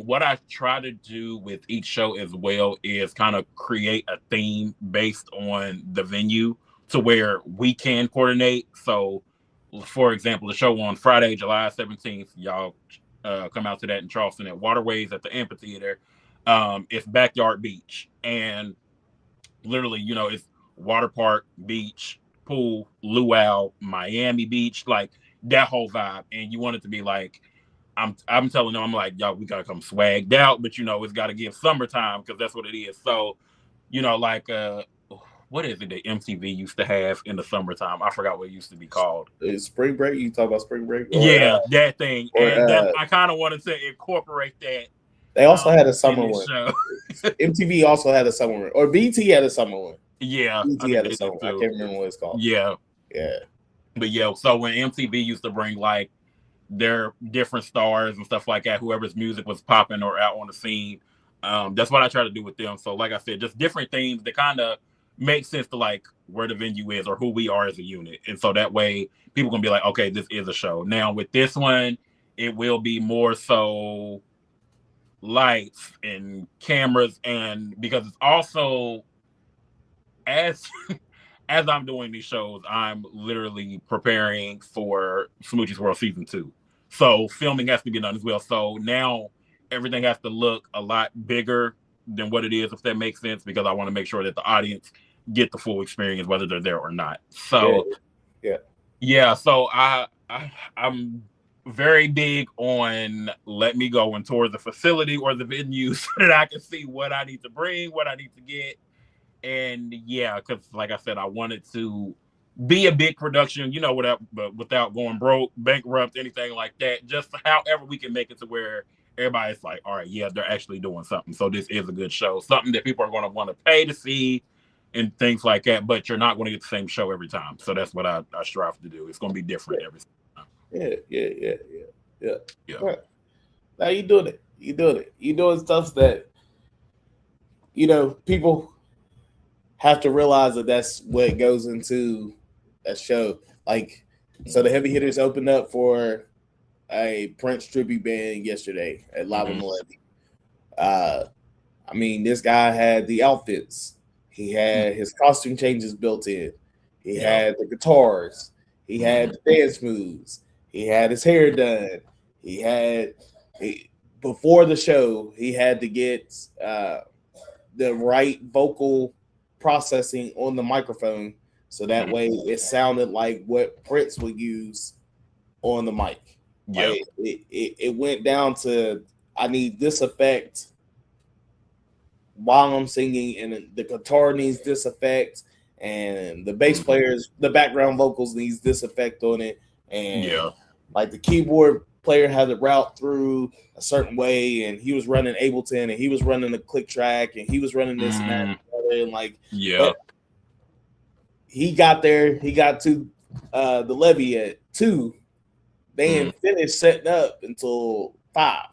What I try to do with each show as well is kind of create a theme based on the venue to where we can coordinate. So, for example, the show on Friday, July 17th, y'all come out to that in Charleston at Waterways at the amphitheater. It's backyard beach, and literally, it's water park, beach, pool, luau, Miami Beach, like that whole vibe. And you want it to be like, I'm telling them, I'm like, y'all, we gotta come swagged out, but it's gotta give summertime because that's what it is. So, like what is it that MTV used to have in the summertime? I forgot what it used to be called. Spring break? You talk about spring break? Or, that thing. And I kind of wanted to incorporate that. They also had a summer one. Show. MTV also had a summer one, or BT had a summer one. Yeah, BT had a summer one. I can't remember what it's called. Yeah. But so when MTV used to bring like their different stars and stuff like that, whoever's music was popping or out on the scene, that's what I try to do with them. So like I said, just different themes that kind of make sense to like where the venue is or who we are as a unit. And so that way people can be like, okay, this is a show. Now with this one, it will be more so lights and cameras, and because it's also as I'm doing these shows, I'm literally preparing for Smoochie's World Season 2. So filming has to be done as well. So now everything has to look a lot bigger than what it is, if that makes sense, because I want to make sure that the audience get the full experience, whether they're there or not. So so I'm very big on let me go and tour the facility or the venue so that I can see what I need to bring, what I need to get. And because like I said, I wanted to be a big production, without going broke, bankrupt, anything like that. Just however we can make it to where everybody's like, all right, they're actually doing something. So this is a good show, something that people are going to want to pay to see and things like that. But you're not going to get the same show every time. So that's what I strive to do. It's going to be different every time. Yeah. Right. Now you doing it. You doing stuff that people have to realize that that's what goes into a show. Like, so the Heavy Hitters opened up for a Prince tribute band yesterday at Lava Millennium. I mean, this guy had the outfits. He had his costume changes built in. He had the guitars. He had the dance moves. He had his hair done. Before the show, he had to get the right vocal processing on the microphone so that way it sounded like what Prince would use on the mic. Like, it went down to, I need this effect while I'm singing, and the guitar needs this effect, and the bass players, the background vocals needs this effect on it, and like the keyboard player had to route through a certain way, and he was running Ableton, and he was running a click track, and he was running this and that, and like he got there. He got to the levee at 2. They didn't finish setting up until 5.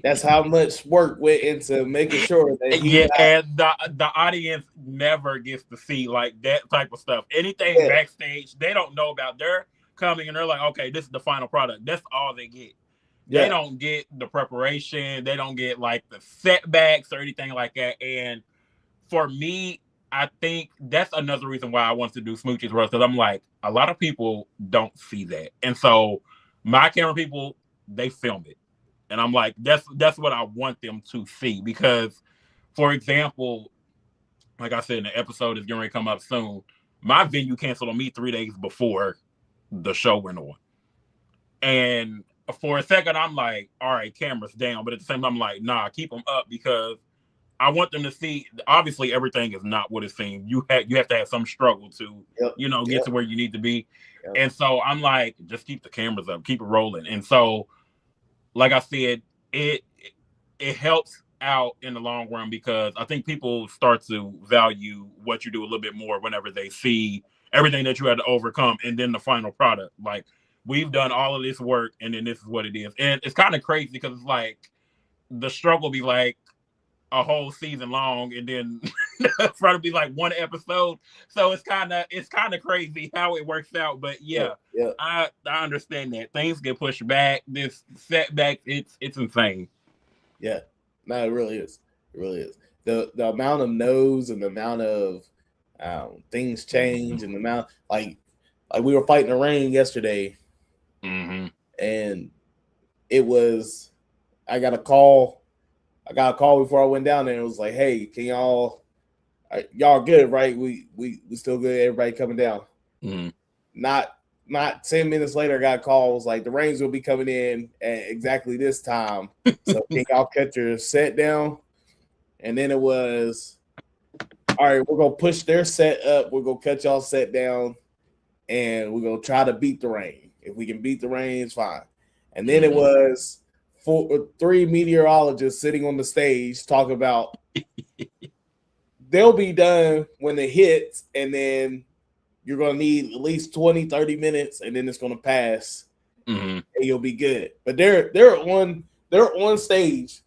That's how much work went into making sure that and the audience never gets to see like that type of stuff. Anything backstage they don't know about. They're coming and they're like, okay, this is the final product. That's all they get. They don't get the preparation. They don't get like the setbacks or anything like that. And for me, I think that's another reason why I want to do Smoochie's World, because I'm like, a lot of people don't see that. And so my camera people, they film it. And I'm like, that's what I want them to see. Because, for example, like I said, the episode is going to come up soon. my venue canceled on me 3 days before the show went on. And for a second, I'm like, all right, cameras down. But at the same time, I'm like, nah, keep them up because I want them to see. Obviously, everything is not what it seems. You have to have some struggle to, get to where you need to be. Yep. And so I'm like, just keep the cameras up, keep it rolling. And so, like I said, it helps out in the long run because I think people start to value what you do a little bit more whenever they see everything that you had to overcome and then the final product. Like, we've done all of this work and then this is what it is. And it's kind of crazy because it's like the struggle be like a whole season long and then try to be like one episode. So it's kind of crazy how it works out. But I understand that things get pushed back. This setback, it's insane. Yeah, no, it really is. It really is. The amount of no's and the amount of things change and the amount like we were fighting the rain yesterday, and it was I got a call before I went down there. It was like, hey, can y'all good, right? We still good. Everybody coming down. Not 10 minutes later, I got a call. It was like the rains will be coming in at exactly this time. So can y'all cut your set down? And then it was, all right, we're gonna push their set up. We're gonna cut y'all set down, and we're gonna try to beat the rain. If we can beat the rain, it's fine. And then it was 3 meteorologists sitting on the stage talking about they'll be done when it hits, and then you're going to need at least 20, 30 minutes, and then it's going to pass, and you'll be good. But they're on stage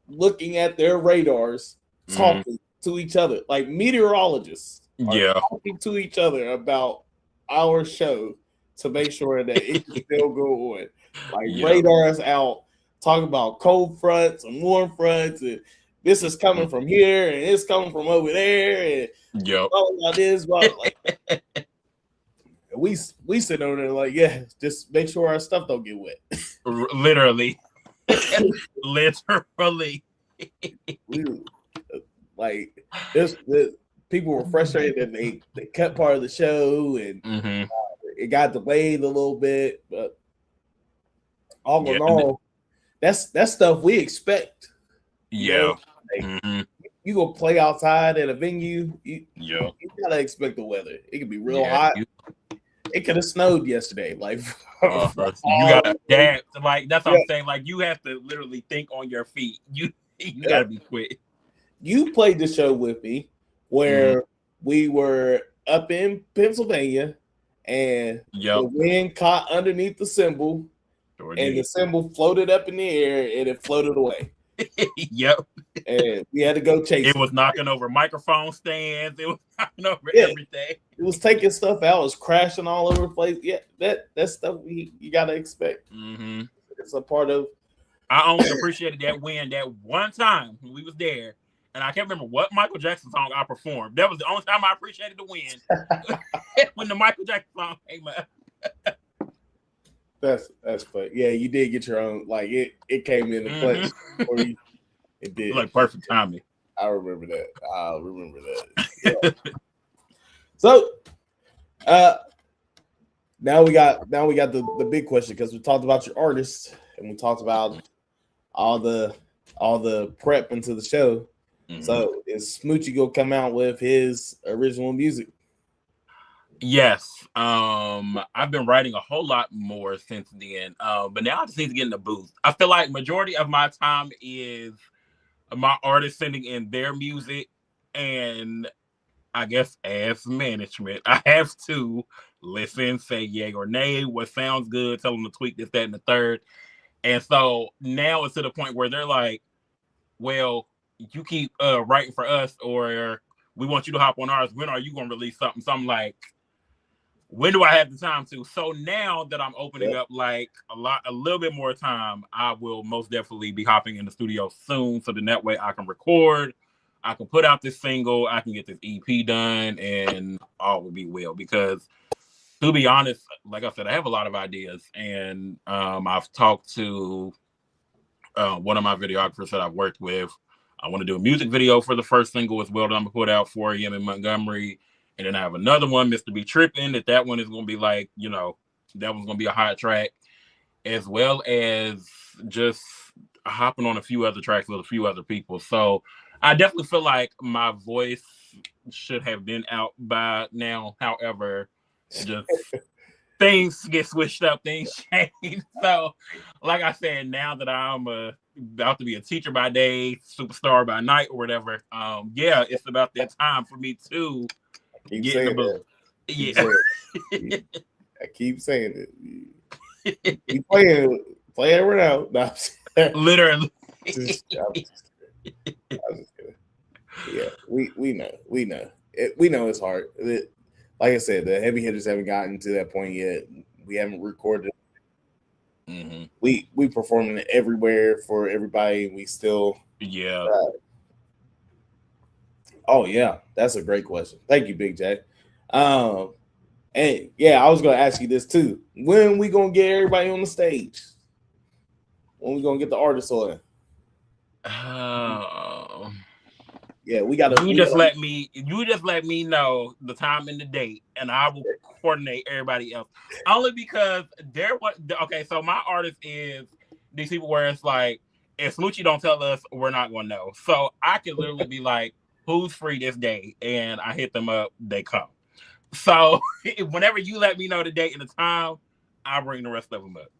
looking at their radars, talking to each other, like meteorologists are talking to each other about our show to make sure that it can still go on. Like radars out, talking about cold fronts and warm fronts, and this is coming from here, and it's coming from over there, and about this, like we sit over there like, just make sure our stuff don't get wet. Literally. Like this people were frustrated that they cut part of the show and it got delayed a little bit, but all in all, that's stuff we expect. Like, you go play outside at a venue, you gotta expect the weather. It could be real hot. It could have snowed yesterday. Like you gotta adapt. Like that's what I'm saying. Like you have to literally think on your feet. You gotta be quick. You played the show with me where we were up in Pennsylvania and the wind caught underneath the cymbal and the cymbal floated up in the air and it floated away. And we had to go chase it. It was knocking over microphone stands. It was knocking over everything. It was taking stuff out. It was crashing all over the place. Yeah, that stuff you gotta expect. It's a part of. I only appreciated that win that one time when we was there, and I can't remember what Michael Jackson song I performed. That was the only time I appreciated the win when the Michael Jackson song came up. That's funny. Yeah, you did get your own. Like it came in the place for you. It did. Like perfect timing. I remember that. Yeah. So, now we got the big question because we talked about your artists and we talked about all the prep into the show. So is Smoochie gonna come out with his original music? Yes. I've been writing a whole lot more since then. But now I just need to get in the booth. I feel like majority of my time is my artists sending in their music, and I guess as management, I have to listen, say yay or nay, what sounds good, tell them to tweak this, that, and the third. And so now it's to the point where they're like, well, you keep writing for us, or we want you to hop on ours. When are you going to release something? So I'm like, when do I have the time to? So now that I'm opening up like a little bit more time, I will most definitely be hopping in the studio soon. So then that way I can record, I can put out this single, I can get this EP done, and all will be well. Because to be honest, like I said, I have a lot of ideas, and I've talked to one of my videographers that I've worked with. I want to do a music video for the first single as well that I'm gonna put out for Jammin Montgomery. And then I have another one, Mr. B Trippin', that one is going to be like, that one's going to be a hot track, as well as just hopping on a few other tracks with a few other people. So I definitely feel like my voice should have been out by now. However, just things get switched up, things change. So, like I said, now that I'm about to be a teacher by day, superstar by night, or whatever, it's about that time for me to get in the booth. Yeah, I keep saying it. You play it right now. No, literally. I'm just kidding. Yeah, we know. We know it's hard. Like I said, the heavy hitters haven't gotten to that point yet. We haven't recorded. Mm-hmm. We performing it everywhere for everybody. We still oh yeah, that's a great question. Thank you, Big J. And yeah, I was gonna ask you this too. When we gonna get everybody on the stage? When we gonna get the artists on? Yeah, we gotta. You just let me know the time and the date, and I will coordinate everybody else. Only because so my artist is these people where it's like, if Smoochie don't tell us, we're not gonna know. So I can literally be like, who's free this day? And I hit them up, they come. So whenever you let me know the date and the time, I'll bring the rest of them up.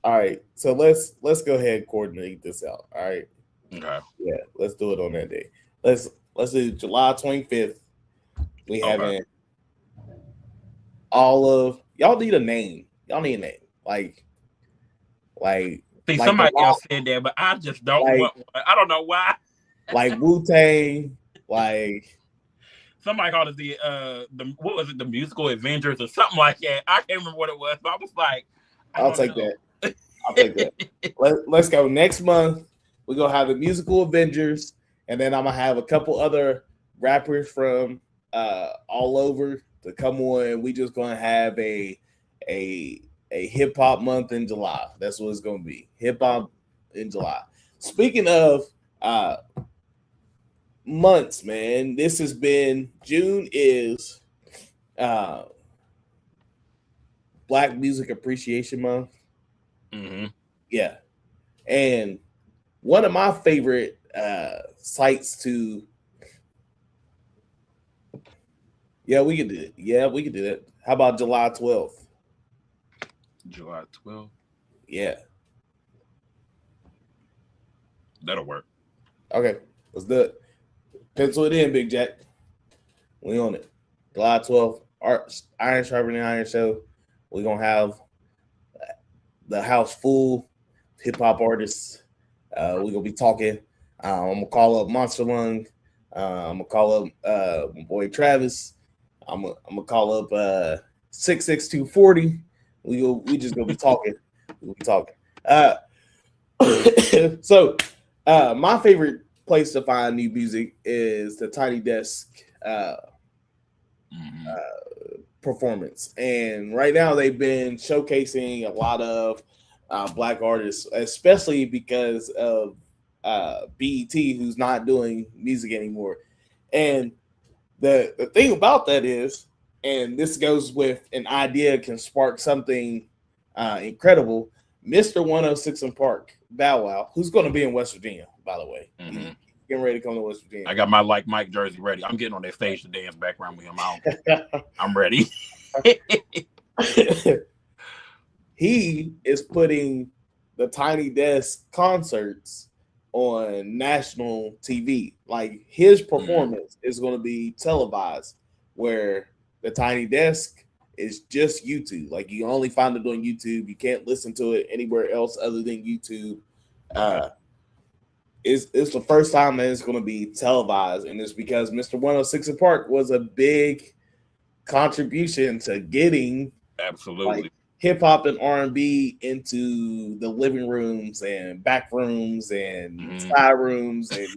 All right. So let's go ahead and coordinate this out. All right. Okay. Yeah, let's do it on that day. Let's do July 25th. We having all of y'all need a name. Y'all need a name. Like see, somebody else said that, but I just don't want one. I don't know why. Like Wu-Tang, like somebody called it the what was it, the musical Avengers or something like that. I can't remember what it was, but I was like, I'll take that. Let's go. Next month, we're gonna have the musical Avengers, and then I'm gonna have a couple other rappers from all over to come on. We just gonna have a hip hop month in July. That's what it's gonna be. Hip hop in July. Speaking of months, man, this has been June is Black Music Appreciation Month. Mm-hmm. Yeah, and one of my favorite sites to we could do it. Yeah, we could do that. How about July 12th? July 12th? Yeah. That'll work. Okay, let's do it. Pencil it in, Big Jack. We on it. July 12th, Iron Sharpening Iron Show. We're going to have the house full, hip-hop artists. We're going to be talking. I'm going to call up Monster Lung. I'm going to call up my boy Travis. I'm going to call up 66240. We just going to be talking. We'll be talking. So my favorite place to find new music is the Tiny Desk performance. And right now they've been showcasing a lot of Black artists, especially because of BET, who's not doing music anymore. And the thing about that is, and this goes with an idea can spark something incredible, Mr. 106 in Park, Bow Wow, who's going to be in West Virginia, by the way. Mm-hmm. Getting ready to come to West Virginia. I got my Like Mike jersey ready. I'm getting on that stage to dance background with him. I'm ready. He is putting the Tiny Desk concerts on national TV. Like his performance is going to be televised, where the Tiny Desk is just YouTube. Like you only find it on YouTube. You can't listen to it anywhere else other than YouTube. It's the first time that it's going to be televised, and it's because Mr. 106 in Park was a big contribution to getting absolutely hip hop and R&B into the living rooms and back rooms and side rooms and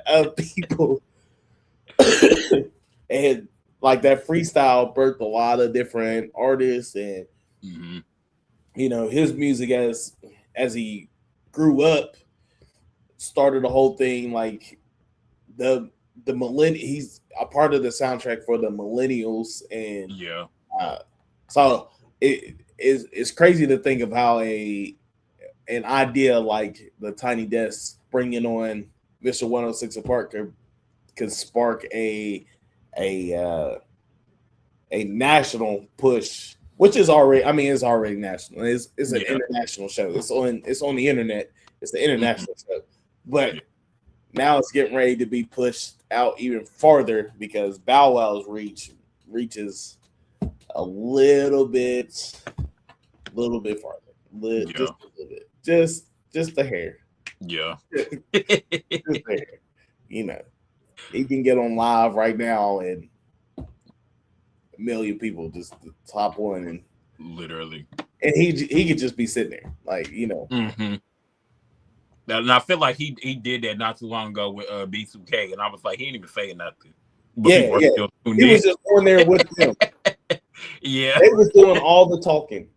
of people. And like that freestyle birthed a lot of different artists, and you know, his music as he grew up started the whole thing. Like the he's a part of the soundtrack for the millennials, and Yeah. uh, so it's crazy to think of how an idea like the Tiny Desk bringing on Mr. 106 apart could spark a uh, a national push, which is already, I mean, it's already national. It's an Yeah. international show. It's on the internet. It's the Mhm. international show, but Yeah. now it's getting ready to be pushed out even farther because Bow Wow's reaches a little bit farther, Yeah. just a little bit, just a hair, Yeah. just a hair. You know, he can get on live right now and a million people just the top one, Literally. and he could just be sitting there, like, you know. Mm-hmm. And I feel like he did that not too long ago with B2K, and I was like, he ain't even saying nothing, but Yeah, people are yeah. still tuned He in. was just on there with them. Yeah, They was doing all the talking,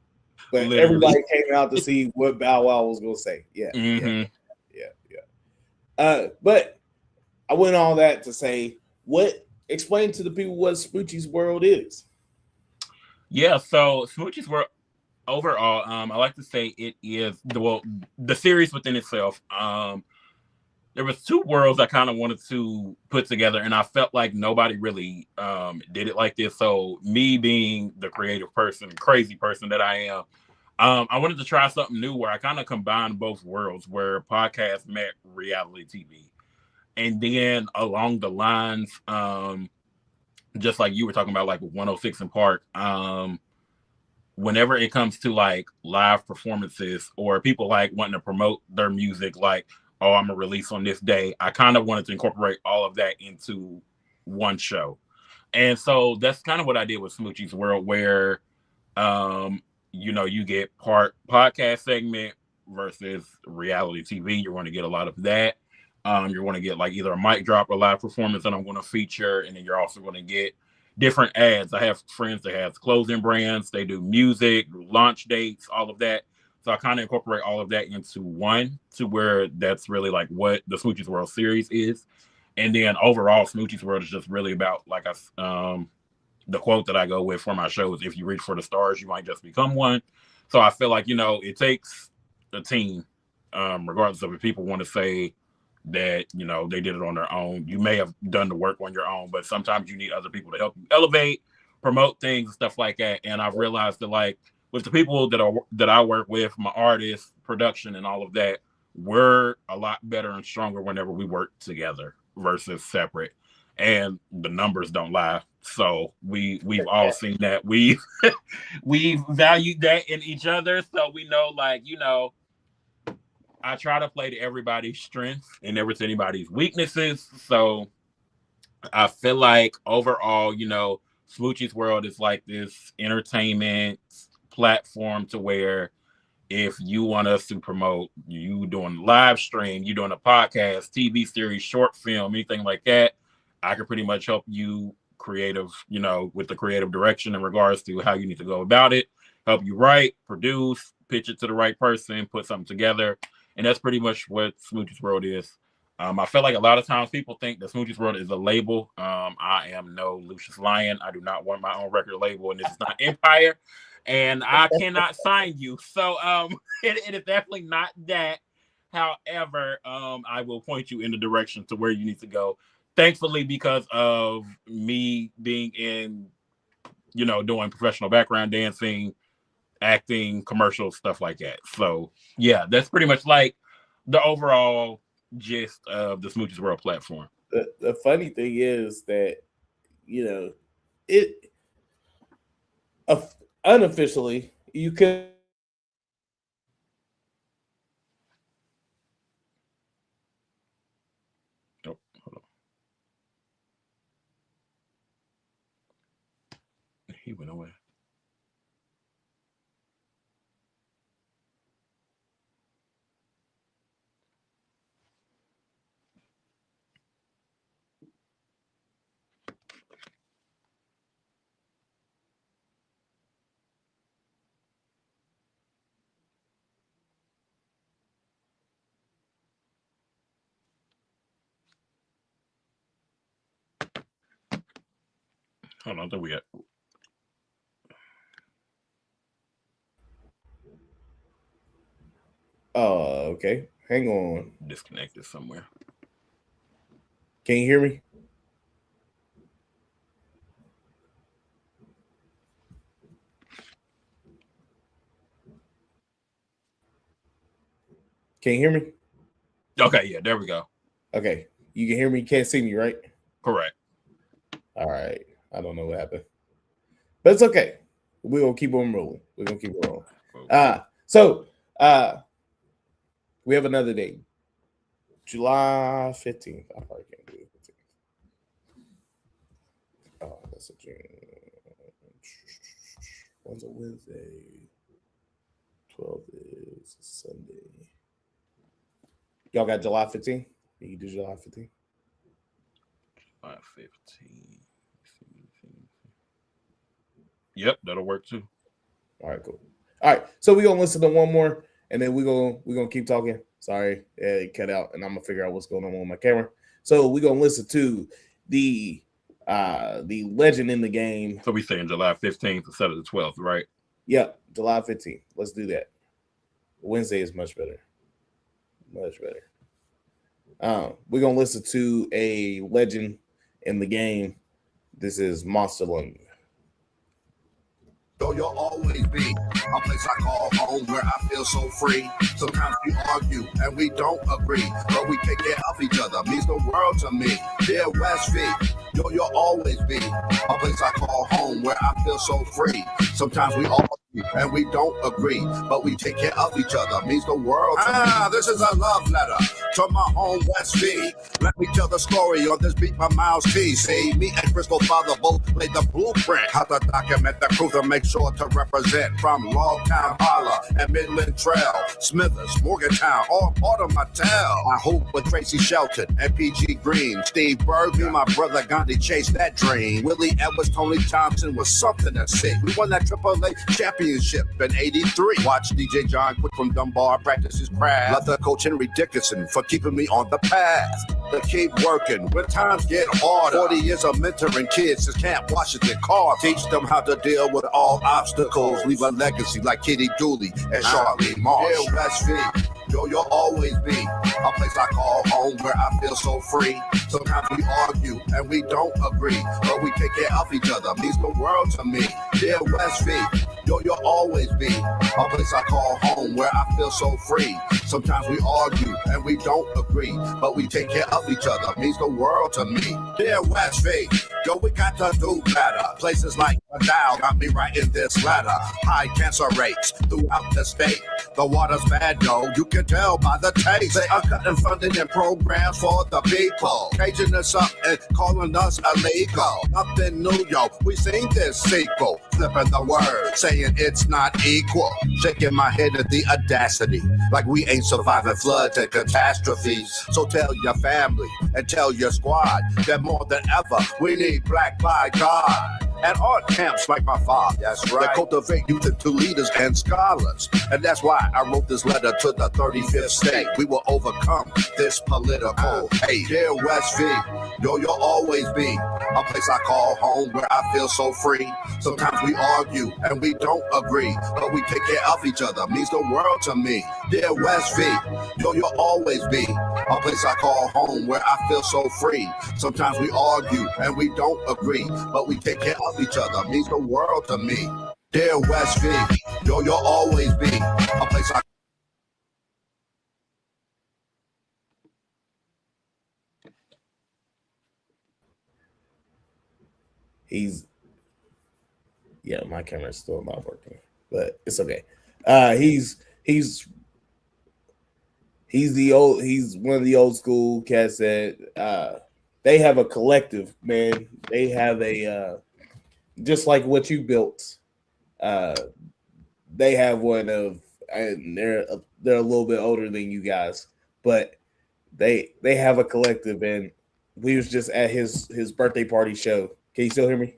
but literally. everybody came out to see what Bow Wow was gonna say. Yeah, yeah, Mm-hmm. yeah, yeah. But I went all that to say, explain to the people what Smoochie's World is. Yeah. So Smoochie's World overall, I like to say it is the series within itself. There was two worlds I kind of wanted to put together, and I felt like nobody really did it like this. So me being the creative person, crazy person that I am, I wanted to try something new where I kind of combined both worlds, where podcast met reality TV, and then along the lines, just like you were talking about, like with 106 in Park, whenever it comes to like live performances or people like wanting to promote their music, like, oh, I'm gonna release on this day, I kind of wanted to incorporate all of that into one show. And so that's kind of what I did with Smoochie's World, where um, you get part podcast segment versus reality TV. You're going to get a lot of that. You're going to get like either a mic drop or live performance that I'm going to feature, and then you're also going to get different ads. I have friends that have clothing brands. They do music, launch dates, all of that. So I kind of incorporate all of that into one, to where that's really like what the Smoochie's World series is. And then overall, Smoochie's World is just really about, like, the quote that I go with for my show is, if you reach for the stars, you might just become one. So I feel like, it takes a team, regardless of if people want to say that, they did it on their own. You may have done the work on your own, but sometimes you need other people to help you elevate, promote things and stuff like that. And I've realized that, like, with the people that I work with, my artists, production, and all of that, we're a lot better and stronger whenever we work together versus separate. And the numbers don't lie. So we've all seen that. We've valued that in each other. So we know, like, I try to play to everybody's strengths and never to anybody's weaknesses. So I feel like overall, Smoochie's World is like this entertainment platform, to where if you want us to promote you doing live stream, you doing a podcast, TV series, short film, anything like that, I can pretty much help you creative, with the creative direction in regards to how you need to go about it, help you write, produce, pitch it to the right person, put something together. And that's pretty much what Smoochie's World is. I feel like a lot of times people think that Smoochie's World is a label. I am no Lucius Lyon. I do not want my own record label, and this is not Empire, and I cannot sign you. So it is definitely not that. However, I will point you in the direction to where you need to go. Thankfully, because of me being in, doing professional background dancing, acting, commercial stuff like that. So yeah, that's pretty much like the overall gist of the Smooches World platform. The funny thing is that, you know, it unofficially you could. Oh, hold on. He went away. Hold on, we got. Oh, okay. Hang on. Disconnected somewhere. Can you hear me? Can you hear me? Okay, yeah, there we go. Okay. You can hear me, can't see me, right? Correct. All right. I don't know what happened. But it's okay. We're gonna keep on rolling. We're gonna keep on rolling. So we have another date. July 15th. I probably can't do it. Oh, that's a June. One's a Wednesday. 12th is Sunday. Y'all got July 15th? You can do July 15th? July 15th. Yep, that'll work too. All right, cool. All right, so we're gonna listen to one more, and then we're gonna keep talking. Sorry, it cut out, and I'm gonna figure out what's going on with my camera. So we're gonna listen to the legend in the game. So we saying July 15th instead of the 12th, right? Yep, July 15th. Let's do that. Wednesday is much better. Much better. We're gonna listen to a legend in the game. This is Monster Lung. Though you'll always be a place I call home where I feel so free. Sometimes we argue and we don't agree, but we take care of each other. Means the world to me. Dear West V, yo, you'll always be a place I call home where I feel so free. Sometimes we argue and we don't agree, but we take care of each other. Means the world to me. This is a love letter to my home West V. Let me tell the story on this beat by Miles T. See, me and Crystal Father both laid the blueprint. How to document the truth and make sure to represent from Logtown, Holla, and Midland Trail, Smithers, Morgantown, all part of my town. I hope with Tracy Shelton and PG Green, Steve Berg, me, my brother Gandhi chased that dream. Willie Edwards, Tony Thompson was something to see. We won that AAA championship in '83. Watch DJ John Quick from Dunbar practice his craft. Love the coach Henry Dickinson for keeping me on the path to keep working when times get harder. 40 years of mentoring kids since Camp Washington Carver. Teach them how to deal with all obstacles. Leave a legacy like Kitty Dooley and Charlie Marsh. Dear West V, yo, you'll always be a place I call home where I feel so free. Sometimes we argue and we don't agree, but we take care of each other. Means the world to me. Dear West V, yo, you'll always be a place I call home where I feel so free. Sometimes we argue and we don't agree, but we take care of each other. Means the world to me. Dear West V, yo, we got to do better. Places like Dow got me writing this letter. High cancer rates throughout the state. The water's bad, yo, you can tell by the taste. They are cutting funding and programs for the people, caging us up and calling us illegal. Nothing new, yo, we seen this sequel. Flipping the word, saying it's not equal. Shaking my head at the audacity, like we ain't surviving floods and catastrophes. So tell your family and tell your squad that more than ever we need black by God. And art camps like my father, that's right, that cultivate youth into leaders and scholars. And that's why I wrote this letter to the 35th state. We will overcome this political hate. Dear West V, yo, you'll always be a place I call home where I feel so free. Sometimes we argue and we don't agree, but we take care of each other. Means the world to me. Dear West V, yo, you'll always be a place I call home where I feel so free. Sometimes we argue and we don't agree, but we take care of each other. Means the world to me. Dear West V, yo, you'll always be a place I. Yeah, my camera's still not working, but it's okay. He's one of the old school cats that they have a collective, man. They have a just like what you built. They have one of, and they're a little bit older than you guys, but they have a collective, and we was just at his birthday party show. Can you still hear me?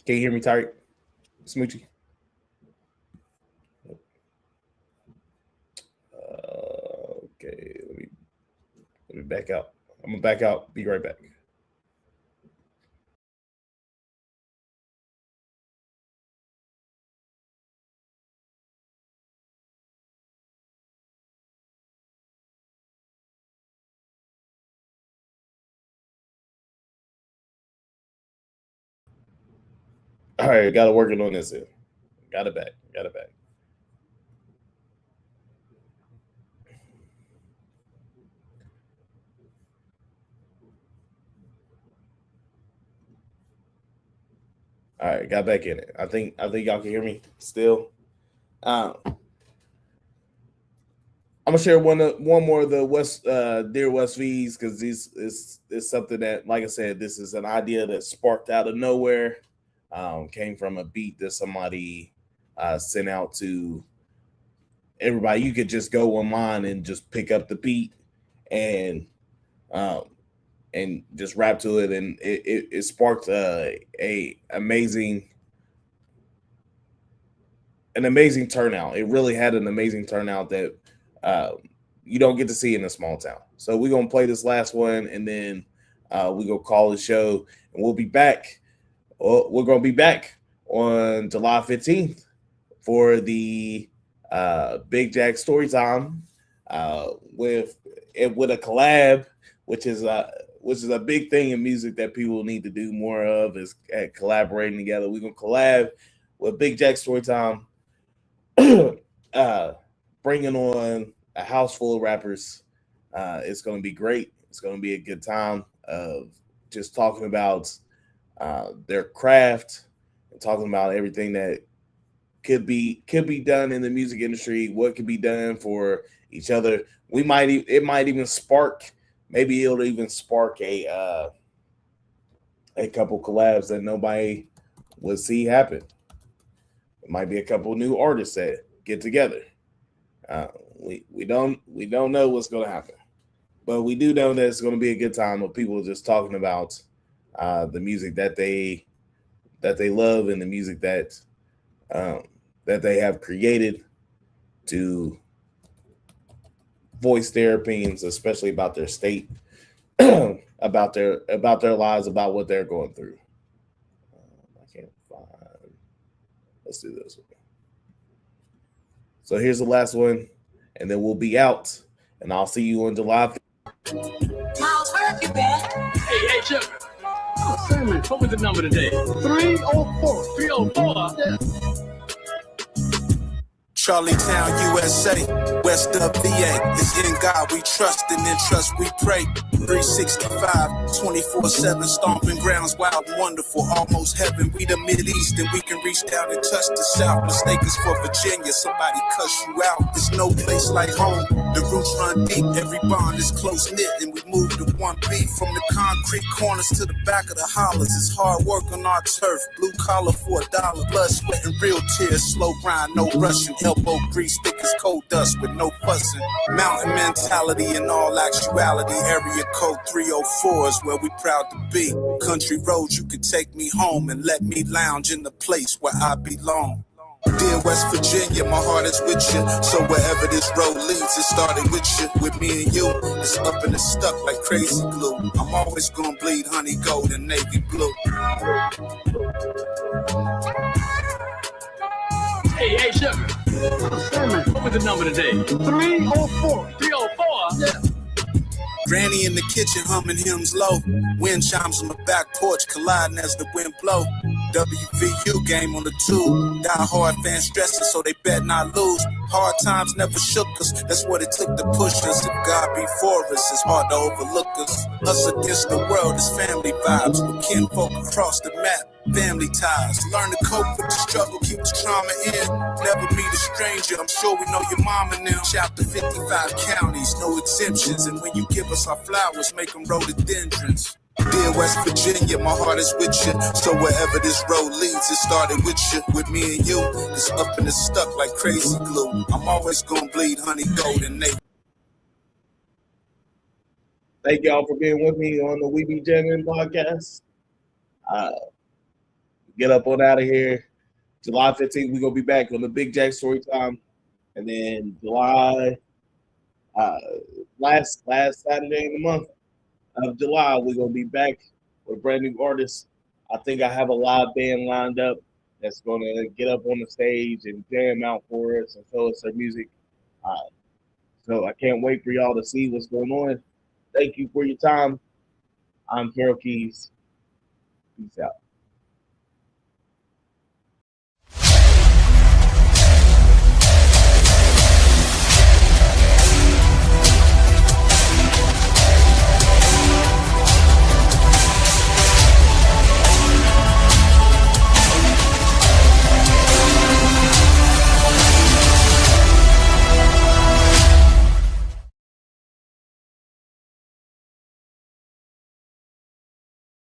Can you hear me, Tyreek? Smoochie? Okay, let me back out. I'm gonna back out. Be right back. All right, got to working on this here. Got it back. Got it back. All right, got back in it. I think y'all can hear me still. I'm gonna share one more of the West Dear West V's, because this is something that, like I said, this is an idea that sparked out of nowhere. Came from a beat that somebody sent out to everybody. You could just go online and just pick up the beat and just rap to it, and it sparked an amazing turnout. It really had an amazing turnout that you don't get to see in a small town. So we're gonna play this last one, and then we go call the show, and we'll be back. We're gonna be back on July 15th for the Big Jack Storytime with a collab, which is a big thing in music that people need to do more of, is collaborating together. We're gonna collab with Big Jack Storytime, bringing on a house full of rappers. It's gonna be great. It's gonna be a good time of just talking about their craft and talking about everything that could be done in the music industry, what could be done for each other. It'll even spark a couple collabs that nobody would see happen. It might be a couple new artists that get together. We don't know what's going to happen, but we do know that it's going to be a good time of people just talking about the music that they love, and the music that they have created, to voice their opinions, especially about their state, about their lives, about what they're going through. I can't find. Let's do this one. So here's the last one, and then we'll be out, and I'll see you on July. Hey, Chuck. Oh, Simon, what was the number today? 304. 304? Yeah. Charlietown, USA, west of VA. It's in God we trust, and in trust we pray. 365, 24/7, stomping grounds, wild and wonderful, almost heaven. We the Mideast, and we can reach down and touch the South. Mistake us for Virginia, somebody cuss you out. There's no place like home. The roots run deep, every bond is close knit, and we move to one beat. From the concrete corners to the back of the hollers, it's hard work on our turf. Blue collar for $1, blood, sweat, and real tears. Slow grind, no rushing. Elbow grease, thick as coal dust with no fussing. Mountain mentality in all actuality. Area code 304 is where we proud to be. Country roads, you can take me home and let me lounge in the place where I belong. Dear West Virginia, my heart is with you. So wherever this road leads, it started with you. With me and you, it's up and it's stuck like crazy glue. I'm always gonna bleed honey gold and navy blue. Hey, Sugar. Oh, Simon, what was the number today? 304. 304? Yeah. Granny in the kitchen humming hymns low. Wind chimes on the back porch colliding as the wind blow. WVU game on the tube. Die hard fans stressing so they bet not lose. Hard times never shook us. That's what it took to push us. If God be for us, it's hard to overlook us. Us against the world is family vibes. With kinfolk across the map. Family ties. Learn to cope with the struggle. Keep the trauma in. Never meet a stranger. I'm sure we know your mama now. Chapter 55 counties. No exemptions. And when you give us our flowers, make them rhododendrons. Dear West Virginia, my heart is with you. So wherever this road leads, it started with you. With me and you, it's up and it's stuck like crazy glue. I'm always gonna bleed honey gold and navy. Thank y'all for being with me on the We Be Jammin podcast. Get up on out of here. July 15th, we're gonna be back on the Big Jack Storytime, and then July last Saturday in the month, of July, we're gonna be back with brand new artists. I think I have a live band lined up that's gonna get up on the stage and jam out for us and show us their music. Uh, so I can't wait for y'all to see what's going on. Thank you for your time. I'm Carol Keys. Peace out.